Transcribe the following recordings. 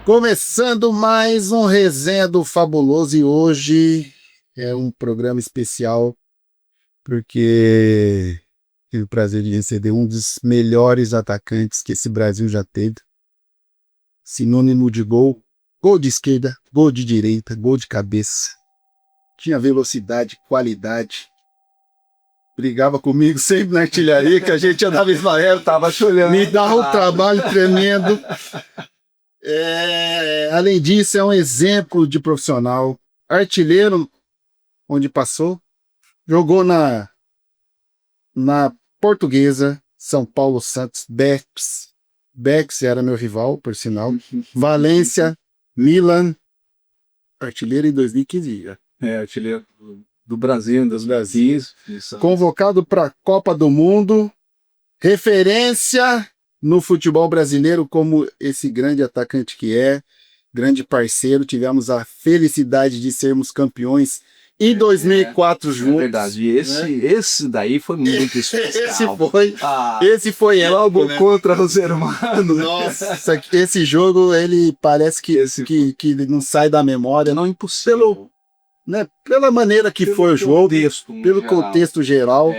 Começando mais um Resenha do Fabuloso, e hoje é um programa especial porque tive o prazer de receber um dos melhores atacantes que esse Brasil já teve. Sinônimo de gol, gol de esquerda, gol de direita, gol de cabeça. Tinha velocidade, qualidade. Brigava comigo sempre na artilharia, que a gente andava Ismael, tava chorando. Me dava um trabalho tremendo. Além disso, é um exemplo de profissional. Artilheiro, onde passou. Jogou na Portuguesa, São Paulo Santos, Bex era meu rival, por sinal. Valência, Milan. Artilheiro em 2015. Artilheiro do Brasil, dos Brasis. Convocado para a Copa do Mundo. Referência no futebol brasileiro como esse grande atacante que é, grande parceiro. Tivemos a felicidade de sermos campeões em 2004 juntos. É verdade, e esse daí foi muito especial. Esse foi logo, né? Contra os hermanos. Nossa, esse jogo, ele parece que não sai da memória. Não, impossível. Pela maneira que foi o jogo, pelo contexto geral.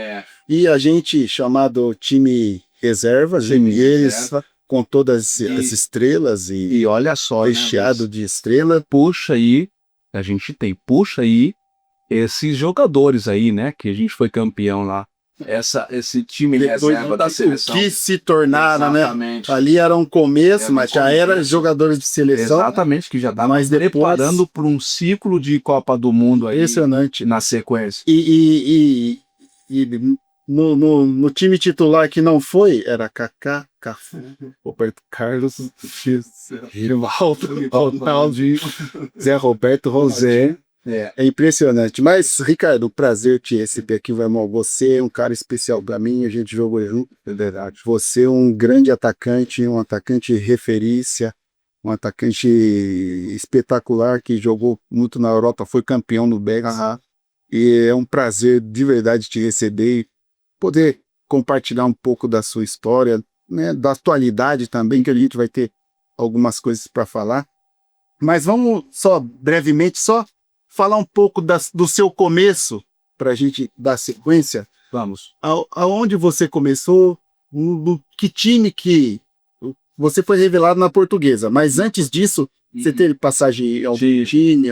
E a gente, chamado time reserva, eles com todas as estrelas e olha só, recheado de estrela. Puxa aí esses jogadores aí, né, que a gente foi campeão lá. Esse time reserva da seleção. Que se tornaram, exatamente, né? Ali era um começo, mas já eram jogadores de seleção. Exatamente, que já estavam preparando para um ciclo de Copa do Mundo aí. Impressionante. Na sequência. E no time titular que não foi, era Kaká, Cafu, Roberto Carlos, Rivaldo, Ronaldinho, Zé Roberto, Rosé. É impressionante. Mas, Ricardo, prazer te receber aqui, meu irmão. Você é um cara especial para mim, a gente jogou junto. É verdade. Você é um grande atacante, um atacante referência, um atacante espetacular que jogou muito na Europa, foi campeão no Bex. E é um prazer de verdade te receber e poder compartilhar um pouco da sua história, né, da atualidade também, que a gente vai ter algumas coisas para falar. Mas vamos brevemente falar um pouco do seu começo, para a gente dar sequência. Vamos. Aonde você começou, que time que você foi revelado na Portuguesa, mas antes disso, você teve passagem ao time?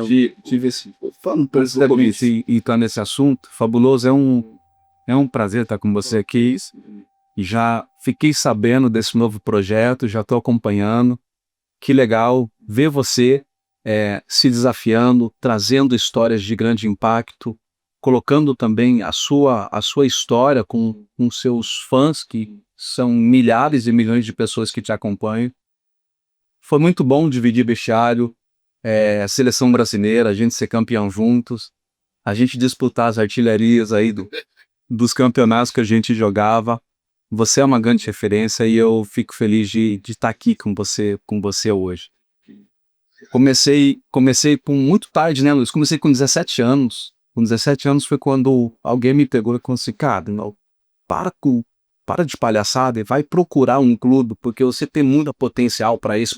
Tive sim. Fala um pouco e entrar nesse assunto, Fabuloso, é um prazer estar com você aqui. E já fiquei sabendo desse novo projeto, já estou acompanhando. Que legal ver você se desafiando, trazendo histórias de grande impacto, colocando também a sua história com seus fãs, que são milhares e milhões de pessoas que te acompanham. Foi muito bom dividir vestiário, a seleção brasileira, a gente ser campeão juntos, a gente disputar as artilharias aí dos campeonatos que a gente jogava. Você é uma grande referência e eu fico feliz de estar aqui com você hoje. Comecei muito tarde, né, Luiz? Comecei com 17 anos. Com 17 anos foi quando alguém me pegou e falou assim, cara, não, para de palhaçada e vai procurar um clube, porque você tem muito potencial para isso.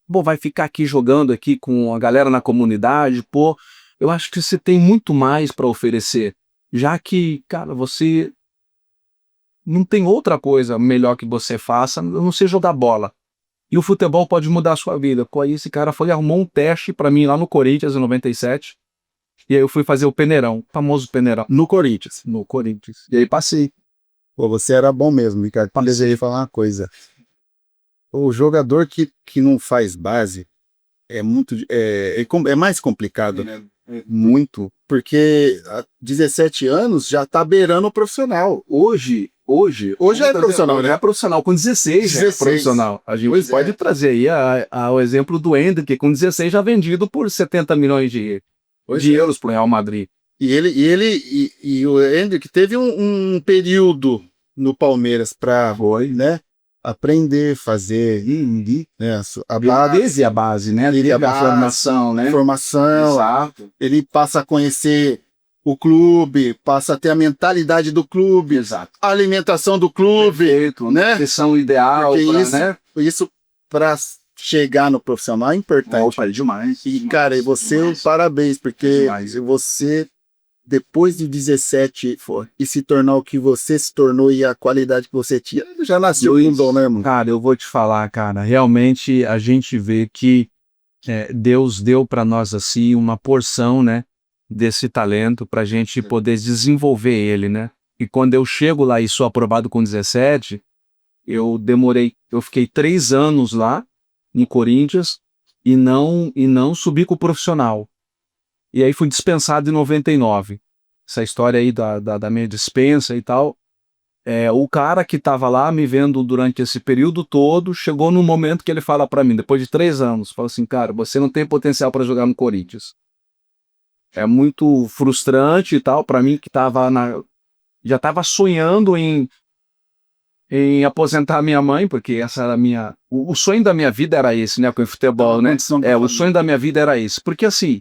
Vai ficar aqui jogando aqui com a galera na comunidade, eu acho que você tem muito mais para oferecer, já que, cara, você não tem outra coisa melhor que você faça, a não ser jogar bola. E o futebol pode mudar a sua vida. Aí esse cara arrumou um teste para mim lá no Corinthians, em 97. E aí eu fui fazer o peneirão, o famoso peneirão. No Corinthians? No Corinthians. E aí passei. Você era bom mesmo, Ricardo. Desejei falar uma coisa. O jogador que não faz base é mais complicado. Muito. Porque há 17 anos já tá beirando o profissional. Hoje é profissional, né? Já é profissional, com 16 já é profissional. A gente pode trazer aí o exemplo do Endrick, que com 16 já vendido por 70 milhões de euros para o Real Madrid. E o Endrick teve um período no Palmeiras para aprender, fazer, né, desde a base, né? Desde a formação, né? Formação. Exato. Ele passa a conhecer o clube, passa a ter a mentalidade do clube, exato, a alimentação do clube, perfeito, né? Nutrição ideal, isso para chegar no profissional é importante. Opa, é demais. E, cara, e você, parabéns, porque você, depois de 17, e se tornar o que você se tornou e a qualidade que você tinha, já nasceu com dom, né, irmão? Cara, eu vou te falar, cara, realmente a gente vê que Deus deu para nós, assim, uma porção, né, desse talento pra gente poder desenvolver ele, né? E quando eu chego lá e sou aprovado com 17, eu fiquei 3 anos lá, em Corinthians, e não subi com o profissional. E aí fui dispensado em 99. Essa história aí da minha dispensa e tal. O cara que estava lá me vendo durante esse período todo, chegou num momento que ele fala para mim, depois de 3 anos, fala assim, cara, você não tem potencial para jogar no Corinthians. É muito frustrante e tal, para mim que já estava sonhando em aposentar minha mãe, porque essa era o sonho da minha vida era esse, né, com o futebol, né? O sonho da minha vida era esse, porque assim,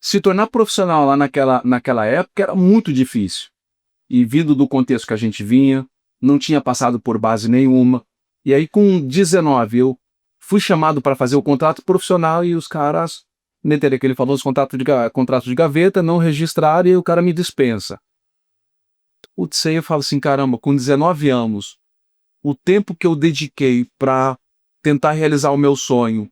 se tornar profissional lá naquela época era muito difícil. E vindo do contexto que a gente vinha, não tinha passado por base nenhuma. E aí com 19 eu fui chamado para fazer o contrato profissional e os caras meteram aquele famoso contrato de gaveta, não registraram e o cara me dispensa. Putz, aí eu falo assim, caramba, com 19 anos, o tempo que eu dediquei para tentar realizar o meu sonho,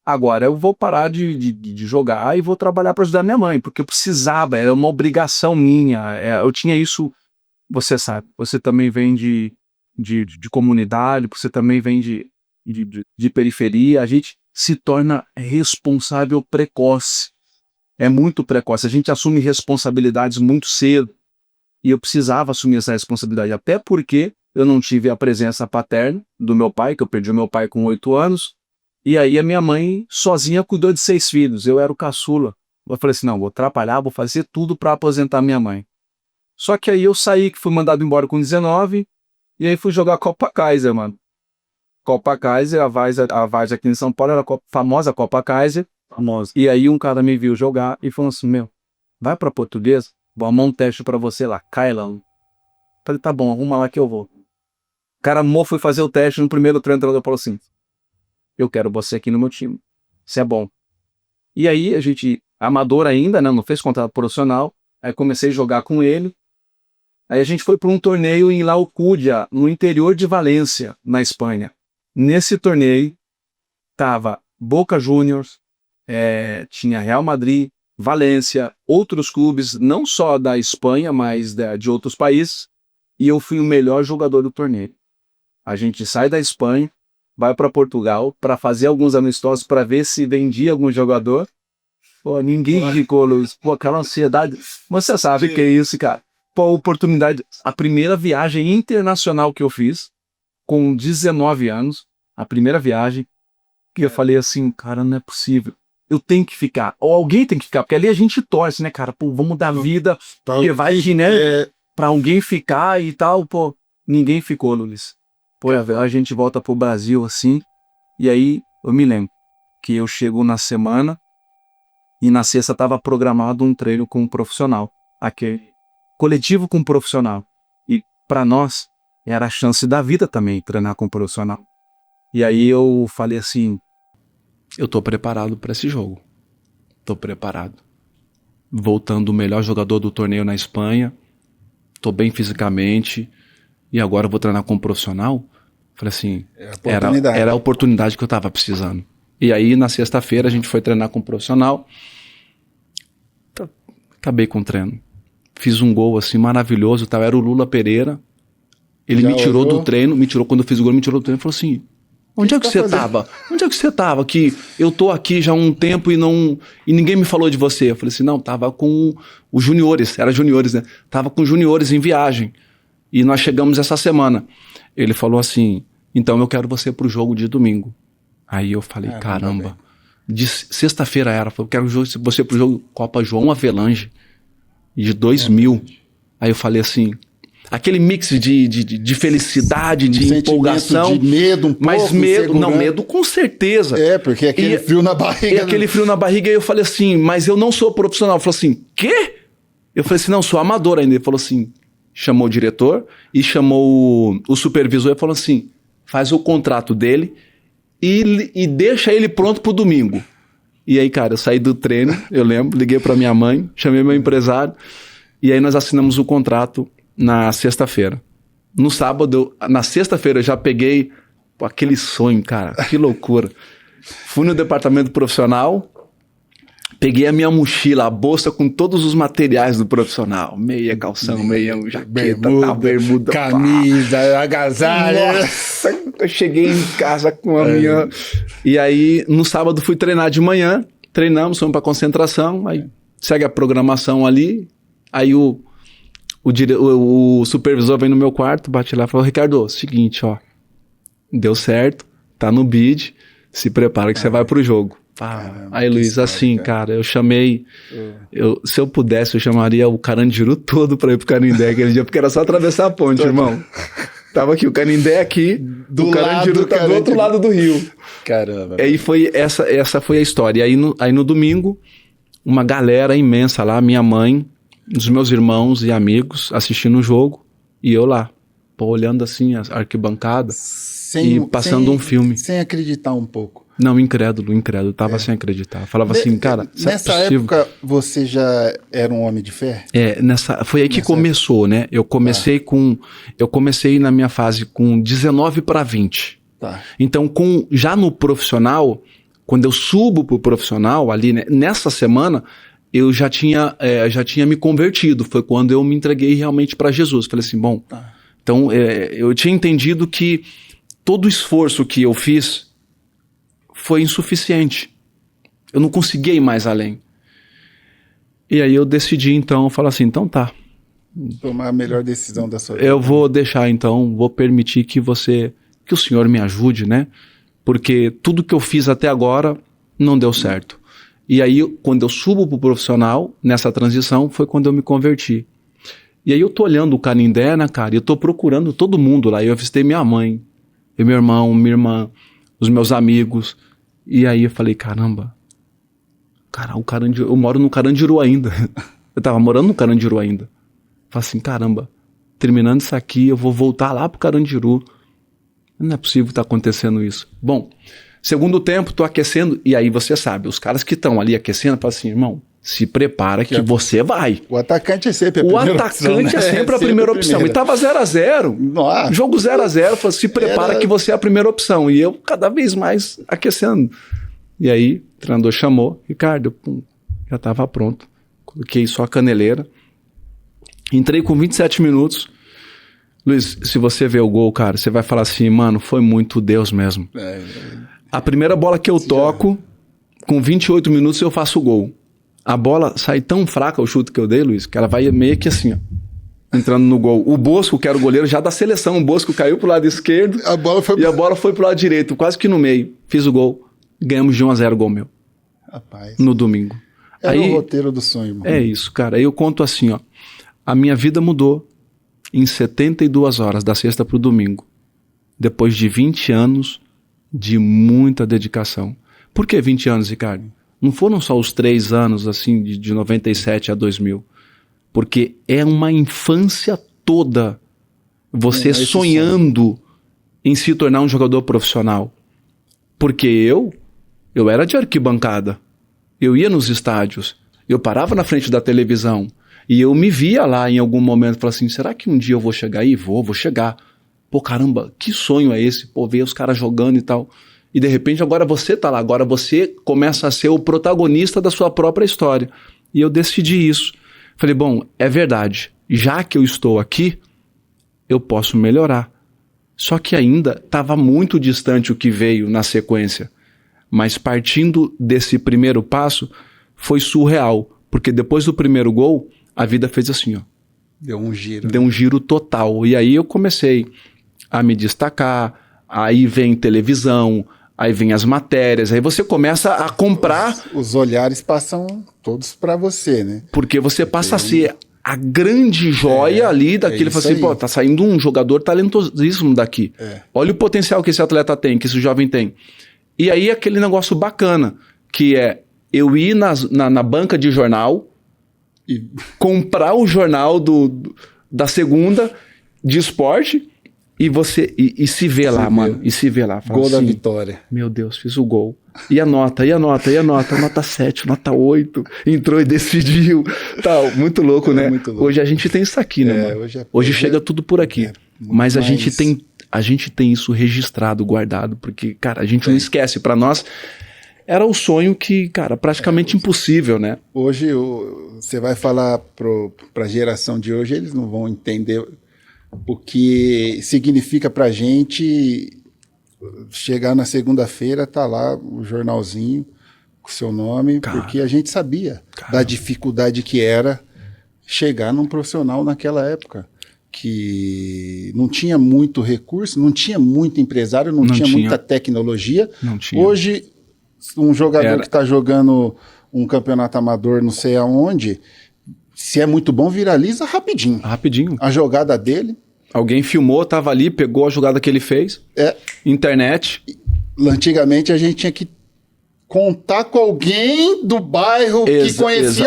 agora eu vou parar de jogar e vou trabalhar para ajudar minha mãe, porque eu precisava, era uma obrigação minha, eu tinha isso, você sabe, você também vem de comunidade, você também vem de periferia, a gente se torna responsável precoce, é muito precoce, a gente assume responsabilidades muito cedo, e eu precisava assumir essa responsabilidade, até porque eu não tive a presença paterna do meu pai, que eu perdi o meu pai com 8 anos, e aí a minha mãe sozinha cuidou de 6 filhos, eu era o caçula. Eu falei assim, não, vou atrapalhar, vou fazer tudo para aposentar minha mãe. Só que aí eu saí, que fui mandado embora com 19, e aí fui jogar Copa Kaiser, mano. Copa Kaiser, a Várzea aqui em São Paulo era a famosa Copa Kaiser. Famosa. E aí um cara me viu jogar e falou assim, vai pra Portuguesa, vou arrumar um teste pra você lá, cai lá. Falei, tá bom, arruma lá que eu vou. O cara foi fazer o teste, no primeiro treino, o treinador falou assim, eu quero você aqui no meu time, isso é bom. E aí a gente, amador ainda, né, não fez contrato profissional, aí comecei a jogar com ele, aí a gente foi para um torneio em La Alcúdia, no interior de Valência, na Espanha. Nesse torneio, tava Boca Juniors, tinha Real Madrid, Valência, outros clubes, não só da Espanha, mas de outros países, e eu fui o melhor jogador do torneio. A gente sai da Espanha, vai para Portugal para fazer alguns amistosos para ver se vendia algum jogador. Pô, ninguém ficou, Luiz. Pô, aquela ansiedade. Você sabe o que é isso, cara? Pô, oportunidade. A primeira viagem internacional que eu fiz, com 19 anos, a primeira viagem, que eu falei assim, cara, não é possível. Eu tenho que ficar. Ou alguém tem que ficar, porque ali a gente torce, né, cara? Pô, vamos dar vida, porque vai, né? Pra alguém ficar e tal, pô. Ninguém ficou, Luiz. Pô, a gente volta pro Brasil assim, e aí eu me lembro que eu chego na semana e na sexta estava programado um treino com um profissional, aquele coletivo com um profissional. E para nós era a chance da vida também treinar com um profissional. E aí eu falei assim, eu tô preparado para esse jogo. Tô preparado. Voltando o melhor jogador do torneio na Espanha, tô bem fisicamente. E agora eu vou treinar como profissional? Falei assim, era a oportunidade que eu tava precisando. E aí na sexta-feira a gente foi treinar com um profissional. Acabei com o treino. Fiz um gol assim maravilhoso, tá? Era o Lula Pereira. Ele me tirou do treino, quando eu fiz o gol, me tirou do treino e falou assim, onde é que você tava? Onde é que você tava? Que eu tô aqui já há um tempo e ninguém me falou de você. Eu falei assim, não, tava com os juniores, era juniores, né? Tava com juniores em viagem. E nós chegamos essa semana. Ele falou assim, então eu quero você pro jogo de domingo. Aí eu falei, caramba. De sexta-feira era, eu quero você pro jogo Copa João Avelange, de 2000. Aí eu falei assim, aquele mix de felicidade, de empolgação. De medo um pouco. Mas medo com certeza. Porque aquele frio na barriga. E aquele frio na barriga, aí eu falei assim, mas eu não sou profissional. Ele falou assim, quê? Eu falei assim, não, sou amador ainda. Ele falou assim, chamou o diretor e chamou o supervisor e falou assim, faz o contrato dele e deixa ele pronto pro domingo. E aí, cara, eu saí do treino, eu lembro, liguei pra minha mãe, chamei meu empresário, e aí nós assinamos o contrato na sexta-feira. No sábado, na sexta-feira eu já peguei aquele sonho, cara, que loucura. Fui no departamento profissional, peguei a minha mochila, a bolsa com todos os materiais do profissional. Meia, calção, meião, jaqueta, bermuda, camisa, agasalho. Nossa, eu cheguei em casa com a minha... E aí, no sábado, fui treinar de manhã. Treinamos, fomos pra concentração. Aí segue a programação ali. Aí o supervisor vem no meu quarto, bate lá e falou: Ricardo, seguinte, ó. Deu certo, tá no bid. Se prepara que você vai pro jogo. Aí, Luiz, história, assim, cara, eu chamei... se eu pudesse, eu chamaria o Carandiru todo pra ir pro Canindé aquele dia, porque era só atravessar a ponte, irmão. Tava aqui, o Canindé aqui, o Carandiru tá do outro lado do rio. Caramba. Aí essa foi a história. Aí no domingo, uma galera imensa lá, minha mãe, os meus irmãos e amigos assistindo o jogo, e eu lá, olhando assim a arquibancada e passando um filme. Sem acreditar um pouco. Não, incrédulo, tava sem acreditar. Falava assim, cara, nessa época você já era um homem de fé? Foi aí que começou, né? Eu comecei na minha fase com 19 para 20. Tá. Então, já no profissional, quando eu subo pro profissional, ali, né, nessa semana, eu já tinha me convertido. Foi quando eu me entreguei realmente para Jesus. Falei assim, bom, então eu tinha entendido que todo o esforço que eu fiz foi insuficiente. Eu não conseguia ir mais além. E aí eu decidi, então, falar assim, então tá. Tomar a melhor decisão da sua vida. Eu vou deixar, então, vou permitir que o Senhor me ajude, né? Porque tudo que eu fiz até agora não deu certo. E aí, quando eu subo pro profissional, nessa transição, foi quando eu me converti. E aí eu tô olhando o Canindé, né, cara? E eu tô procurando todo mundo lá. Eu avistei minha mãe, e meu irmão, minha irmã, os meus amigos. E aí eu falei, caramba, cara, eu moro no Carandiru ainda. Eu tava morando no Carandiru ainda. Falei assim, caramba, terminando isso aqui, eu vou voltar lá pro Carandiru. Não é possível que tá acontecendo isso. Bom, segundo tempo, tô aquecendo, e aí você sabe, os caras que estão ali aquecendo, falam assim, irmão, se prepara que você vai. O atacante é sempre a primeira opção. O atacante é sempre a primeira opção. E tava 0-0. Jogo 0-0. Falei, se prepara que você é a primeira opção. E eu cada vez mais aquecendo. E aí, o treinador chamou. Ricardo, já tava pronto. Coloquei só a caneleira. Entrei com 27 minutos. Luiz, se você ver o gol, cara, você vai falar assim, mano, foi muito Deus mesmo. A primeira bola que eu toco, com 28 minutos eu faço o gol. A bola sai tão fraca, o chute que eu dei, Luiz, que ela vai meio que assim, ó, entrando no gol. O Bosco, que era o goleiro já da seleção, o Bosco caiu pro lado esquerdo a bola foi pro lado direito, quase que no meio. Fiz o gol, ganhamos de 1-0 gol meu. Rapaz. No domingo. Era o roteiro do sonho, mano. É isso, cara. Aí eu conto assim, ó. A minha vida mudou em 72 horas, da sexta pro domingo. Depois de 20 anos de muita dedicação. Por que 20 anos, Ricardo? Não foram só os 3 anos, assim, de 97 a 2000. Porque é uma infância toda você sonhando em se tornar um jogador profissional. Porque eu era de arquibancada. Eu ia nos estádios. Eu parava na frente da televisão. E eu me via lá em algum momento e falava assim, será que um dia eu vou chegar aí? Vou chegar. Pô, caramba, que sonho é esse? Pô, ver os caras jogando e tal. E de repente agora você tá lá, agora você começa a ser o protagonista da sua própria história. E eu decidi isso. Falei, bom, é verdade, já que eu estou aqui, eu posso melhorar. Só que ainda estava muito distante o que veio na sequência. Mas partindo desse primeiro passo, foi surreal. Porque depois do primeiro gol, a vida fez assim, ó. Deu um giro. Deu um giro total. E aí eu comecei a me destacar, aí vem televisão, aí vem as matérias, aí você começa a comprar... Os olhares passam todos para você, né? Porque você passa a ser a grande joia ali daquele, fala assim, pô, tá saindo um jogador talentosíssimo daqui. Olha o potencial que esse atleta tem, que esse jovem tem. E aí aquele negócio bacana, que é eu ir na banca de jornal e comprar o jornal da segunda de esporte E se vê lá, vê. mano. E se vê lá. Fala Gol da assim, vitória. meu Deus, fiz o gol. E a nota. Nota 7, nota 8. Entrou e decidiu. Tal. Muito louco, né? Muito louco. Hoje a gente tem isso aqui, né, mano? Hoje chega tudo por aqui. Mas a gente tem isso registrado, guardado. Porque, cara, a gente não esquece. Pra nós, era o sonho que, cara, praticamente impossível, né? Hoje, você vai falar pra geração de hoje, eles não vão entender o que significa pra gente chegar na segunda-feira, tá lá o jornalzinho com o seu nome, porque a gente sabia da dificuldade que era chegar num profissional naquela época, que não tinha muito recurso, não tinha muito empresário, não tinha muita tecnologia. Não tinha. Hoje, um jogador que está jogando um campeonato amador não sei aonde, se é muito bom, viraliza rapidinho. Rapidinho. A jogada dele. Alguém filmou, tava ali, pegou a jogada que ele fez. Internet. Antigamente a gente tinha que contar com alguém do bairro que conhecia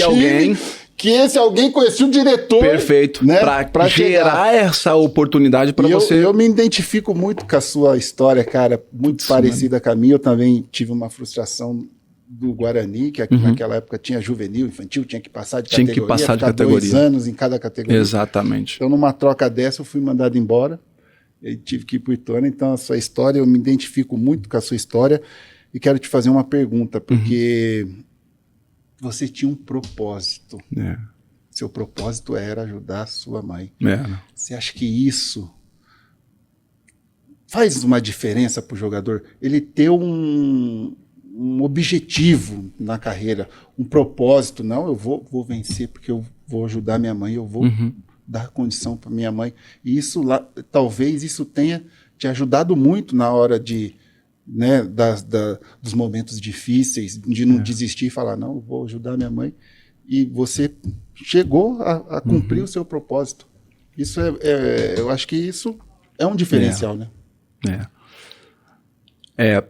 alguém. Que esse alguém conhecia o diretor. Perfeito. Né, pra gerar essa oportunidade para você. Eu me identifico muito com a sua história, cara. Muito parecida com a minha. Eu também tive uma frustração do Guarani, que naquela época tinha juvenil, infantil, tinha que passar de categoria. Tinha que passar de categoria. 2 anos em cada categoria. Exatamente. Então, numa troca dessa, eu fui mandado embora. Eu tive que ir para o Ituano. Então, a sua história, eu me identifico muito com a sua história. E quero te fazer uma pergunta, porque você tinha um propósito. Seu propósito era ajudar a sua mãe. Você acha que isso faz uma diferença para o jogador? Ele ter um objetivo na carreira, um propósito. Não, eu vou vencer porque eu vou ajudar minha mãe, eu vou dar condição para minha mãe. E isso lá, talvez isso tenha te ajudado muito na hora de, né, dos momentos difíceis, de não desistir e falar, não, eu vou ajudar minha mãe. E você chegou a cumprir o seu propósito. Isso eu acho que isso é um diferencial, né?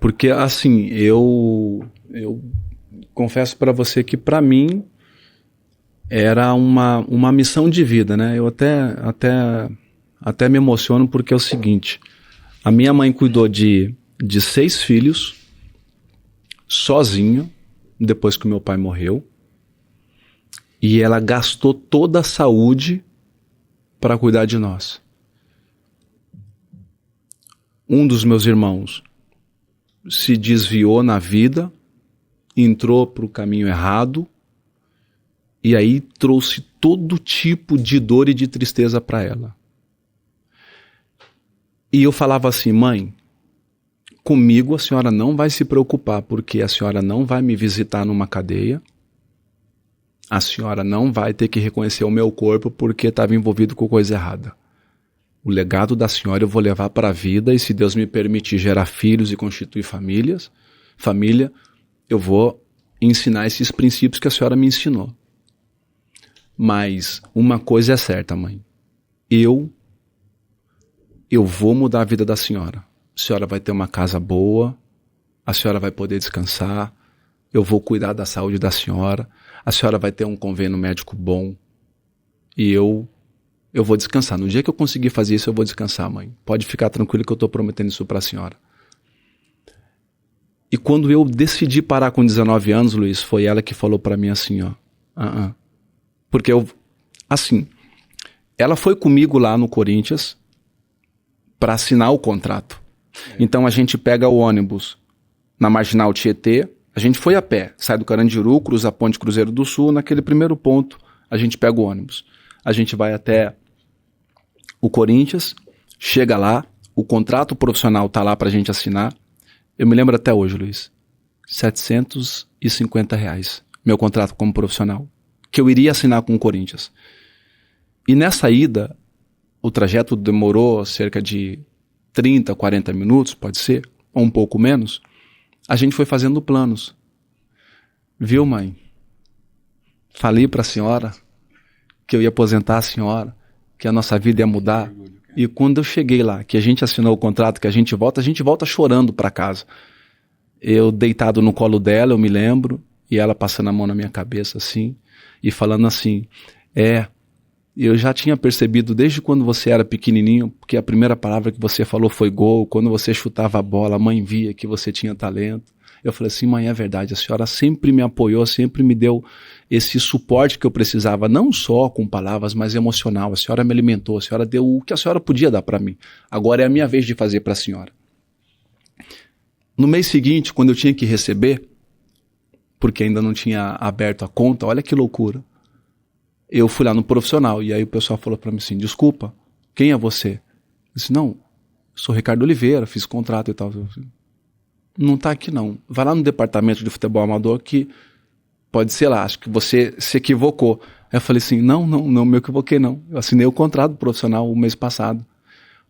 Porque assim, eu confesso para você que para mim era uma missão de vida, né? Eu até me emociono porque é o seguinte, a minha mãe cuidou de 6 filhos sozinha depois que o meu pai morreu e ela gastou toda a saúde para cuidar de nós. Um dos meus irmãos se desviou na vida, entrou para o caminho errado e aí trouxe todo tipo de dor e de tristeza para ela. E eu falava assim, mãe, comigo a senhora não vai se preocupar porque a senhora não vai me visitar numa cadeia, a senhora não vai ter que reconhecer o meu corpo porque estava envolvido com coisa errada. O legado da senhora eu vou levar para a vida e se Deus me permitir gerar filhos e constituir família, eu vou ensinar esses princípios que a senhora me ensinou. Mas uma coisa é certa, mãe. Eu vou mudar a vida da senhora. A senhora vai ter uma casa boa, a senhora vai poder descansar, eu vou cuidar da saúde da senhora, a senhora vai ter um convênio médico bom e eu vou descansar. No dia que eu conseguir fazer isso, eu vou descansar, mãe. Pode ficar tranquilo que eu estou prometendo isso para a senhora. E quando eu decidi parar com 19 anos, Luiz, foi ela que falou para mim assim, ó. Porque ela foi comigo lá no Corinthians para assinar o contrato. Então a gente pega o ônibus na Marginal Tietê, a gente foi a pé, sai do Carandiru, cruza a Ponte Cruzeiro do Sul, naquele primeiro ponto a gente pega o ônibus. A gente vai até o Corinthians, chega lá, o contrato profissional tá lá pra gente assinar. Eu me lembro até hoje, Luiz, R$750, meu contrato como profissional, que eu iria assinar com o Corinthians. E nessa ida, o trajeto demorou cerca de 30, 40 minutos, pode ser, ou um pouco menos. A gente foi fazendo planos. Viu, mãe? Falei pra senhora que eu ia aposentar a senhora, que a nossa vida ia mudar. E quando eu cheguei lá, que a gente assinou o contrato, que a gente volta chorando para casa. Eu deitado no colo dela, eu me lembro, e ela passando a mão na minha cabeça assim, e falando assim, eu já tinha percebido desde quando você era pequenininho, porque a primeira palavra que você falou foi gol, quando você chutava a bola, a mãe via que você tinha talento. Eu falei assim, mãe, é verdade, a senhora sempre me apoiou, sempre me deu esse suporte que eu precisava, não só com palavras, mas emocional. A senhora me alimentou, a senhora deu o que a senhora podia dar para mim. Agora é a minha vez de fazer para a senhora. No mês seguinte, quando eu tinha que receber, porque ainda não tinha aberto a conta, olha que loucura. Eu fui lá no profissional e aí o pessoal falou para mim assim, desculpa, quem é você? Eu disse, não, sou Ricardo Oliveira, fiz contrato e tal. Não tá aqui não. Vai lá no departamento de futebol amador que pode ser lá, acho que você se equivocou. Aí eu falei assim, não me equivoquei não. Eu assinei o contrato profissional o mês passado.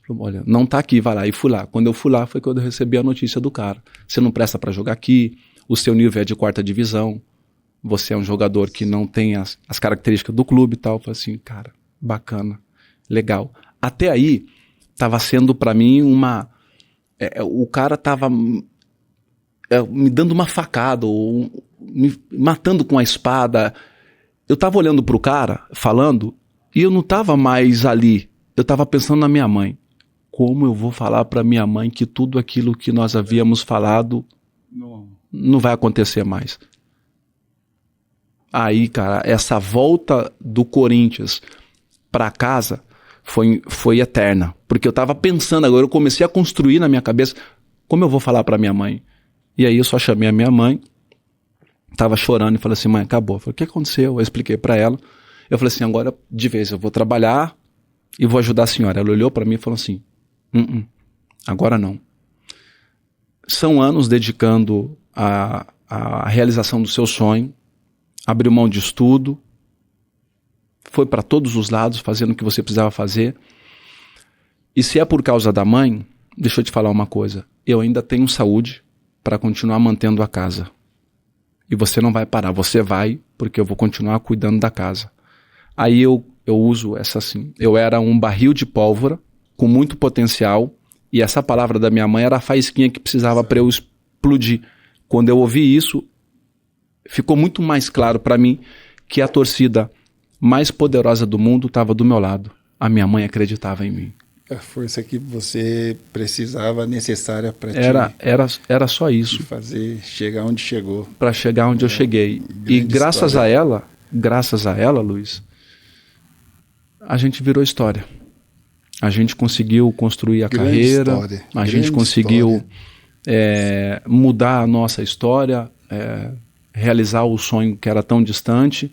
Falei, olha, não tá aqui, vai lá. E fui lá. Quando eu fui lá foi quando eu recebi a notícia do cara. Você não presta para jogar aqui, o seu nível é de 4ª divisão, você é um jogador que não tem as características do clube e tal. Eu falei assim, cara, bacana, legal. Até aí, tava sendo para mim o cara tava me dando uma facada, ou me matando com a espada. Eu tava olhando pro cara, falando, e eu não tava mais ali. Eu tava pensando na minha mãe. Como eu vou falar pra minha mãe que tudo aquilo que nós havíamos falado não vai acontecer mais? Aí, cara, essa volta do Corinthians pra casa foi eterna. Porque eu tava pensando agora, eu comecei a construir na minha cabeça como eu vou falar pra minha mãe. E aí eu só chamei a minha mãe, tava chorando e falei assim, mãe, acabou. Eu falei, o que aconteceu? Eu expliquei pra ela. Eu falei assim, agora de vez eu vou trabalhar e vou ajudar a senhora. Ela olhou pra mim e falou assim, agora não. São anos dedicando a realização do seu sonho, abriu mão de estudo, foi para todos os lados fazendo o que você precisava fazer. E se é por causa da mãe, deixa eu te falar uma coisa, eu ainda tenho saúde para continuar mantendo a casa. E você não vai parar, você vai, porque eu vou continuar cuidando da casa. Aí eu uso essa assim, eu era um barril de pólvora com muito potencial, e essa palavra da minha mãe era a faísquinha que precisava para eu explodir. Quando eu ouvi isso, ficou muito mais claro para mim que a torcida mais poderosa do mundo estava do meu lado. A minha mãe acreditava em mim. A força que você precisava, necessária para era só isso. Fazer chegar onde chegou. Para chegar onde eu cheguei. E graças a ela, Luiz, a gente virou história. A gente conseguiu construir a carreira, a gente conseguiu mudar a nossa história, realizar o sonho que era tão distante,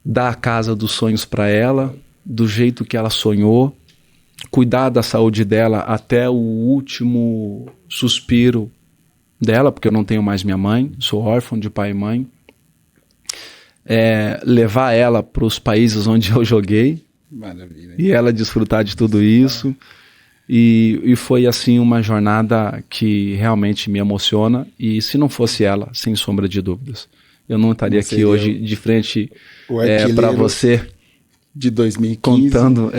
dar a casa dos sonhos para ela, do jeito que ela sonhou, cuidar da saúde dela até o último suspiro dela, porque eu não tenho mais minha mãe, sou órfão de pai e mãe, levar ela para os países onde eu joguei. Maravilha. E ela desfrutar de tudo isso. E foi assim uma jornada que realmente me emociona, e se não fosse ela, sem sombra de dúvidas, eu não estaria aqui hoje de frente para você de 2015, contando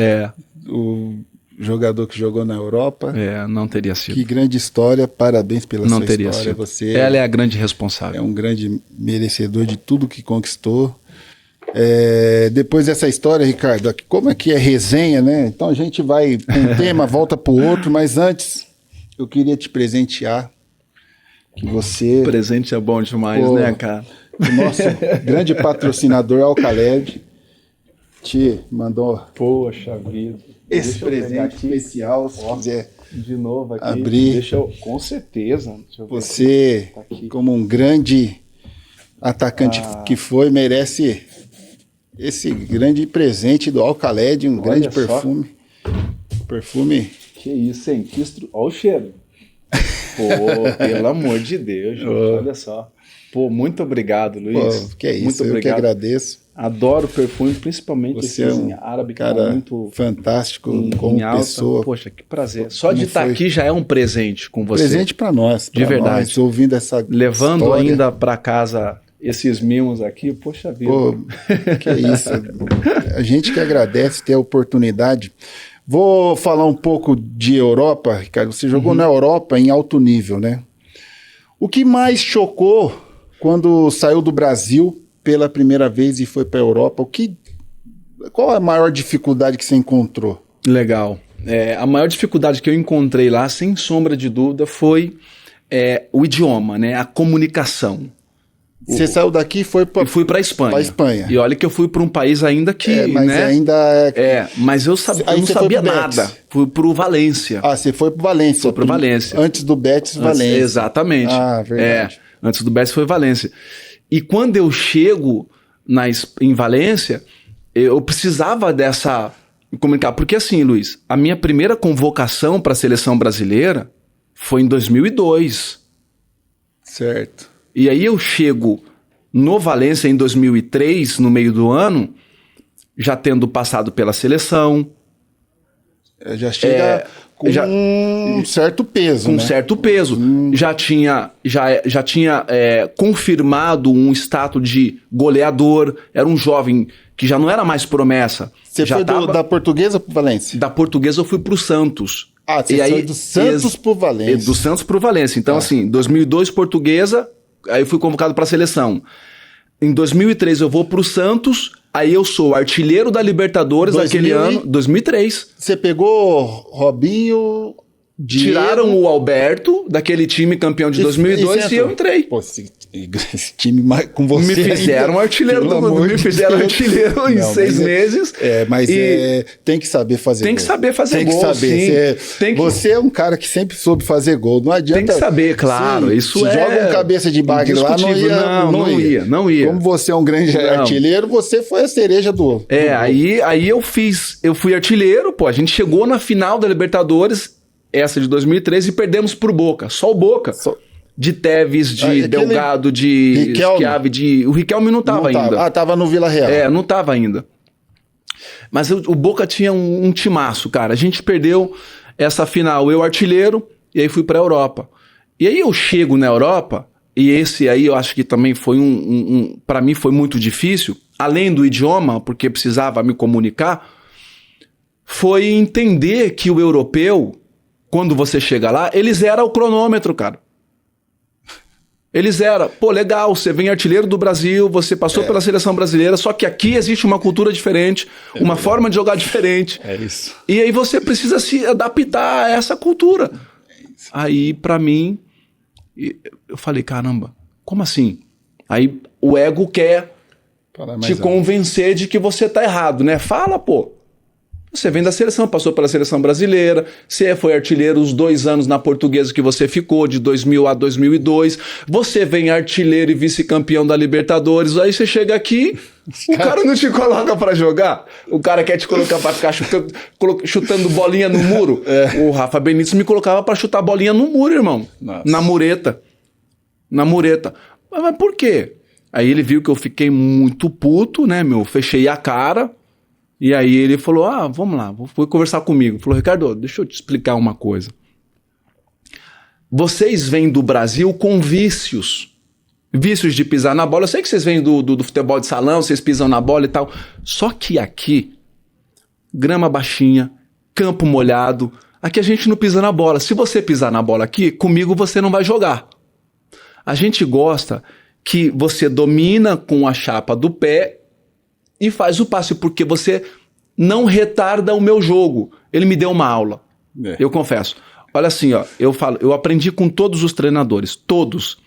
o jogador que jogou na Europa. Não teria sido. Que grande história, parabéns pela sua história. Sido. Você ela é a grande responsável. É um grande merecedor de tudo que conquistou. Depois dessa história, Ricardo, como é que é resenha, né? Então a gente vai um tema, volta para o outro, mas antes eu queria te presentear. Que você... Presente é bom demais, né, cara? O nosso grande patrocinador Alcaled te mandou. Poxa vida. Esse presente especial, se quiser de novo aqui. Abrir. Com certeza. Você, como um grande atacante que foi, merece esse grande presente do Alcaled, um grande perfume. Perfume. Que isso, hein? Olha o cheiro. Pô, pelo amor de Deus, gente, olha só. Pô, muito obrigado, Luiz. Que é isso, muito obrigado. Que agradeço. Adoro perfume, principalmente você esse árabe, cara, muito fantástico como pessoa. Poxa, que prazer. Só de estar aqui já é um presente com você. Presente para nós, de verdade. Nós, ouvindo essa levando história. Ainda para casa esses mimos aqui, poxa vida. Pô, que é isso. A gente que agradece ter a oportunidade. Vou falar um pouco de Europa, Ricardo. Você jogou na Europa em alto nível, né? O que mais chocou quando saiu do Brasil pela primeira vez e foi para a Europa? O que Qual a maior dificuldade que você encontrou? Legal. A maior dificuldade que eu encontrei lá, sem sombra de dúvida, foi o idioma, né? A comunicação. Você saiu daqui e foi para... Eu fui para Espanha. Pra Espanha. E olha que eu fui para um país ainda que, mas né? ainda mas eu não sabia nada. Fui pro Valência. Ah, você foi pro Valência. Fui pro Valência. Antes do Betis, Valência. Exatamente. Ah, verdade. Antes do Betis foi Valência. E quando eu chego em Valência, eu precisava dessa comunicar. Porque assim, Luiz, a minha primeira convocação para a seleção brasileira foi em 2002. Certo. E aí eu chego no Valência em 2003, no meio do ano, já tendo passado pela seleção. Já chega com um certo peso, com né? certo peso. Já tinha confirmado um status de goleador. Era um jovem que já não era mais promessa. Você foi da Portuguesa pro Valência? Da Portuguesa eu fui pro Santos. Ah, você foi do Santos pro Valência. Do Santos pro Valência. Então, assim, 2002 Portuguesa, aí eu fui convocado para a seleção. Em 2003 eu vou pro Santos, aí eu sou artilheiro da Libertadores naquele ano, 2003. Você pegou Robinho, Diego... Tiraram o Alberto daquele time campeão de 2002 e eu entrei. Pô, esse time com você me fizeram ainda, artilheiro do mundo. Me fizeram artilheiro em 6 meses. Tem que saber fazer gol. Tem que saber fazer gol, Você é um cara que sempre soube fazer gol. Não adianta... Tem que saber, claro. Isso se joga um cabeça de bagre lá, não ia. Como você é um grande artilheiro, você foi a cereja do... Aí eu fui artilheiro, pô. A gente chegou na final da Libertadores, essa de 2013, e perdemos pro Boca. Só o Boca. De Tevez, de Delgado, de Schiavi, o Riquelme não tava ainda. Ah, tava no Vila Real. Não tava ainda. Mas o Boca tinha um timaço, cara. A gente perdeu essa final, eu artilheiro, e aí fui pra Europa. E aí eu chego na Europa, e esse aí eu acho que também foi pra mim foi muito difícil, além do idioma, porque precisava me comunicar, foi entender que o europeu, quando você chega lá, eles eram o cronômetro, cara. Eles eram, pô, legal, você vem artilheiro do Brasil, você passou pela seleção brasileira, só que aqui existe uma cultura diferente, uma forma de jogar diferente. É isso. E aí você precisa se adaptar a essa cultura. Aí, pra mim, eu falei, caramba, como assim? Aí o ego quer te convencer de que você tá errado, né? Fala, pô. Você vem da seleção, passou pela seleção brasileira, você foi artilheiro os 2 anos na Portuguesa que você ficou, de 2000 a 2002, você vem artilheiro e vice-campeão da Libertadores, aí você chega aqui, o cara não te coloca pra jogar, o cara quer te colocar pra ficar chutando bolinha no muro. O Rafa Benítez me colocava pra chutar bolinha no muro, irmão. Nossa. Na mureta. Mas por quê? Aí ele viu que eu fiquei muito puto, né, fechei a cara. E aí ele falou, vamos lá, foi conversar comigo. Falou, Ricardo, deixa eu te explicar uma coisa. Vocês vêm do Brasil com vícios. Vícios de pisar na bola. Eu sei que vocês vêm do futebol de salão, vocês pisam na bola e tal. Só que aqui, grama baixinha, campo molhado, aqui a gente não pisa na bola. Se você pisar na bola aqui, comigo você não vai jogar. A gente gosta que você domina com a chapa do pé e faz o passe, porque você não retarda o meu jogo. Ele me deu uma aula, eu confesso. Olha assim, ó, eu aprendi com todos os treinadores, todos.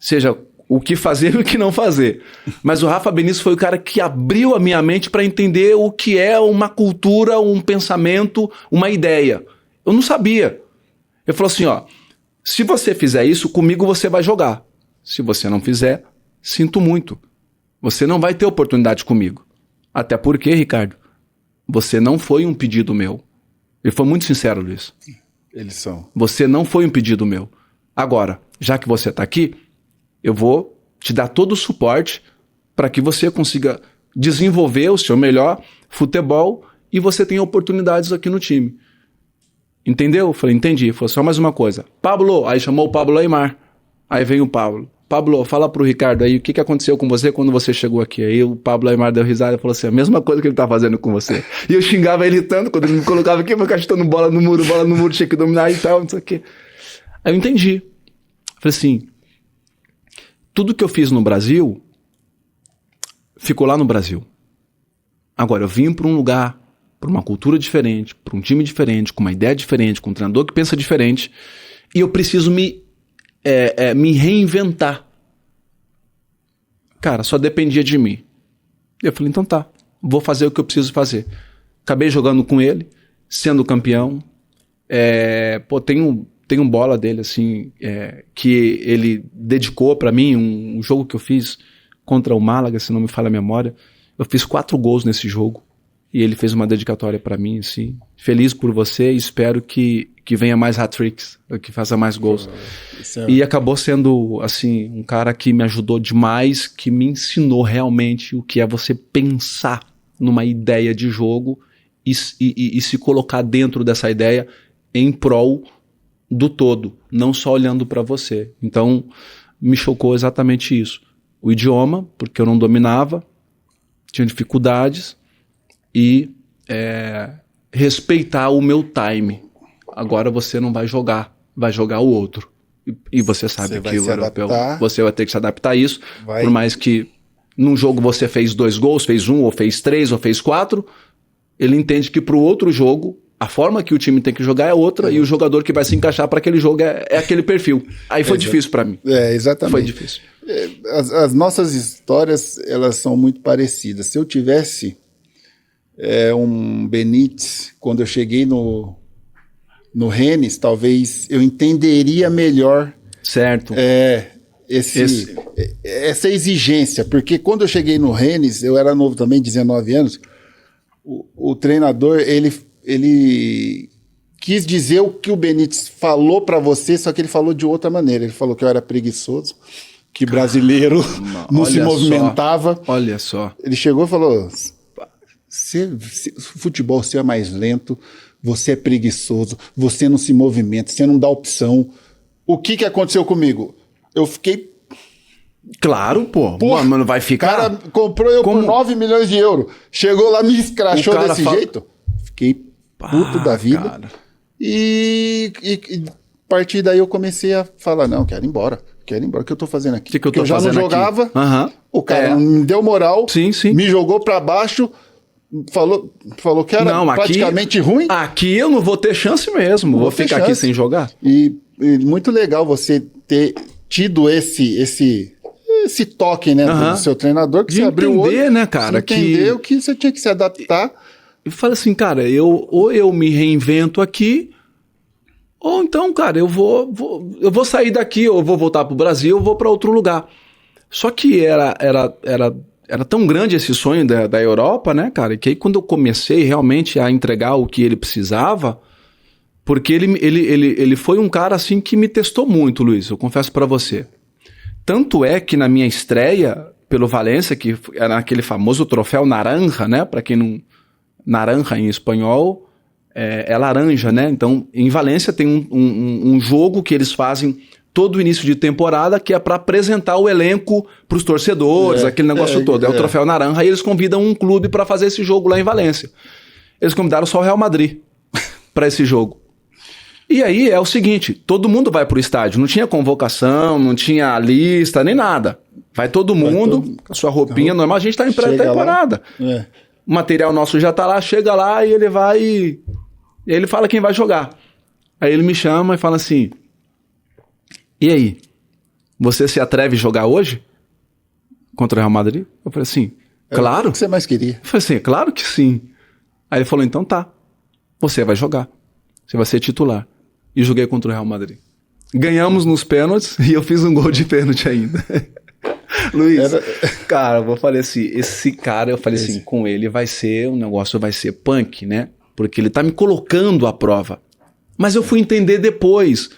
Seja o que fazer e o que não fazer. Mas o Rafa Benítez foi o cara que abriu a minha mente para entender o que é uma cultura, um pensamento, uma ideia. Eu não sabia. Ele falou assim, ó, se você fizer isso, comigo você vai jogar. Se você não fizer, sinto muito. Você não vai ter oportunidade comigo. Até porque, Ricardo, você não foi um pedido meu. Ele foi muito sincero nisso. Eles são. Você não foi um pedido meu. Agora, já que você está aqui, eu vou te dar todo o suporte para que você consiga desenvolver o seu melhor futebol e você tenha oportunidades aqui no time. Entendeu? Eu falei, entendi. Ele falou só mais uma coisa. Pablo, aí chamou o Pablo Aimar. Aí vem o Pablo. Pablo, fala pro Ricardo aí o que aconteceu com você quando você chegou aqui. Aí o Pablo Aimar deu risada e falou assim, a mesma coisa que ele tá fazendo com você. E eu xingava ele tanto quando ele me colocava aqui, ficar chutando bola no muro, tinha que dominar e tal, não sei o quê. Aí eu entendi. Falei assim, tudo que eu fiz no Brasil, ficou lá no Brasil. Agora, eu vim para um lugar, para uma cultura diferente, para um time diferente, com uma ideia diferente, com um treinador que pensa diferente, e eu preciso me reinventar. Cara, só dependia de mim. Eu falei, então tá, vou fazer o que eu preciso fazer. Acabei jogando com ele, sendo campeão. Tem um bola dele, assim, que ele dedicou pra mim, um jogo que eu fiz contra o Málaga, se não me falha a memória. Eu fiz 4 gols nesse jogo. E ele fez uma dedicatória pra mim, assim. Feliz por você e espero que venha mais hat-tricks, que faça mais gols. E acabou sendo, assim, um cara que me ajudou demais, que me ensinou realmente o que é você pensar numa ideia de jogo e se colocar dentro dessa ideia em prol do todo, não só olhando para você. Então, me chocou exatamente isso. O idioma, porque eu não dominava, tinha dificuldades, e respeitar o meu time. Agora você não vai jogar o outro. E você sabe que o europeu, você vai ter que se adaptar a isso, por mais que num jogo você fez 2 gols, fez 1, ou fez 3, ou fez 4, ele entende que pro outro jogo, a forma que o time tem que jogar é outra, e o jogador que vai se encaixar para aquele jogo é aquele perfil. Aí foi difícil para mim. Exatamente. Foi difícil. As nossas histórias, elas são muito parecidas. Se eu tivesse um Benítez, quando eu cheguei no Rennes, talvez eu entenderia melhor certo. Essa exigência, porque quando eu cheguei no Rennes, eu era novo também, 19 anos, o treinador, ele quis dizer o que o Benítez falou para você, só que ele falou de outra maneira. Ele falou que eu era preguiçoso, que brasileiro não se movimentava. Olha só. Ele chegou e falou, futebol seu é mais lento, você é preguiçoso, você não se movimenta, você não dá opção. O que aconteceu comigo? Eu fiquei... Claro, pô. Mano, vai ficar... O cara comprou eu por 9 milhões de euros. Chegou lá, me escrachou desse jeito. Fiquei puto da vida. Cara. E a partir daí eu comecei a falar, não, quero ir embora. O que eu tô fazendo aqui? Que eu tô já fazendo não jogava, aqui? O cara não me deu moral, sim. Me jogou pra baixo, falou que era praticamente ruim. Aqui eu não vou ter chance mesmo, vou ficar aqui sem jogar. E muito legal você ter tido esse toque, né, do seu treinador, que de você abriu o olho, né, cara, entendeu que você tinha que se adaptar. E fala assim, cara, ou eu me reinvento aqui, ou então, cara, eu vou sair daqui, ou eu vou voltar pro Brasil, ou vou para outro lugar. Só que era tão grande esse sonho da Europa, né, cara, que aí quando eu comecei realmente a entregar o que ele precisava, porque ele foi um cara assim que me testou muito, Luiz, eu confesso para você. Tanto é que na minha estreia pelo Valência, que era aquele famoso troféu Naranja, né, para quem não... Naranja em espanhol é laranja, né? Então, em Valência tem um jogo que eles fazem todo o início de temporada, que é para apresentar o elenco para os torcedores, aquele negócio todo. É o troféu Naranja, e eles convidam um clube para fazer esse jogo lá em Valência. Eles convidaram só o Real Madrid para esse jogo. E aí é o seguinte, todo mundo vai pro estádio, não tinha convocação, não tinha lista, nem nada. Vai todo mundo com a sua roupinha normal, a gente tá em pré-temporada. O material nosso já tá lá, chega lá e ele vai e ele fala quem vai jogar. Aí ele me chama e fala assim, e aí, você se atreve a jogar hoje? Contra o Real Madrid? Eu falei assim, claro. O que você mais queria? Eu falei assim, claro que sim. Aí ele falou, então tá, você vai jogar, você vai ser titular. E joguei contra o Real Madrid. Ganhamos nos pênaltis e eu fiz um gol de pênalti ainda. Luiz, cara, eu falei assim, esse cara, eu falei assim, com ele vai ser, o negócio vai ser punk, né? Porque ele tá me colocando à prova. Mas eu fui entender depois.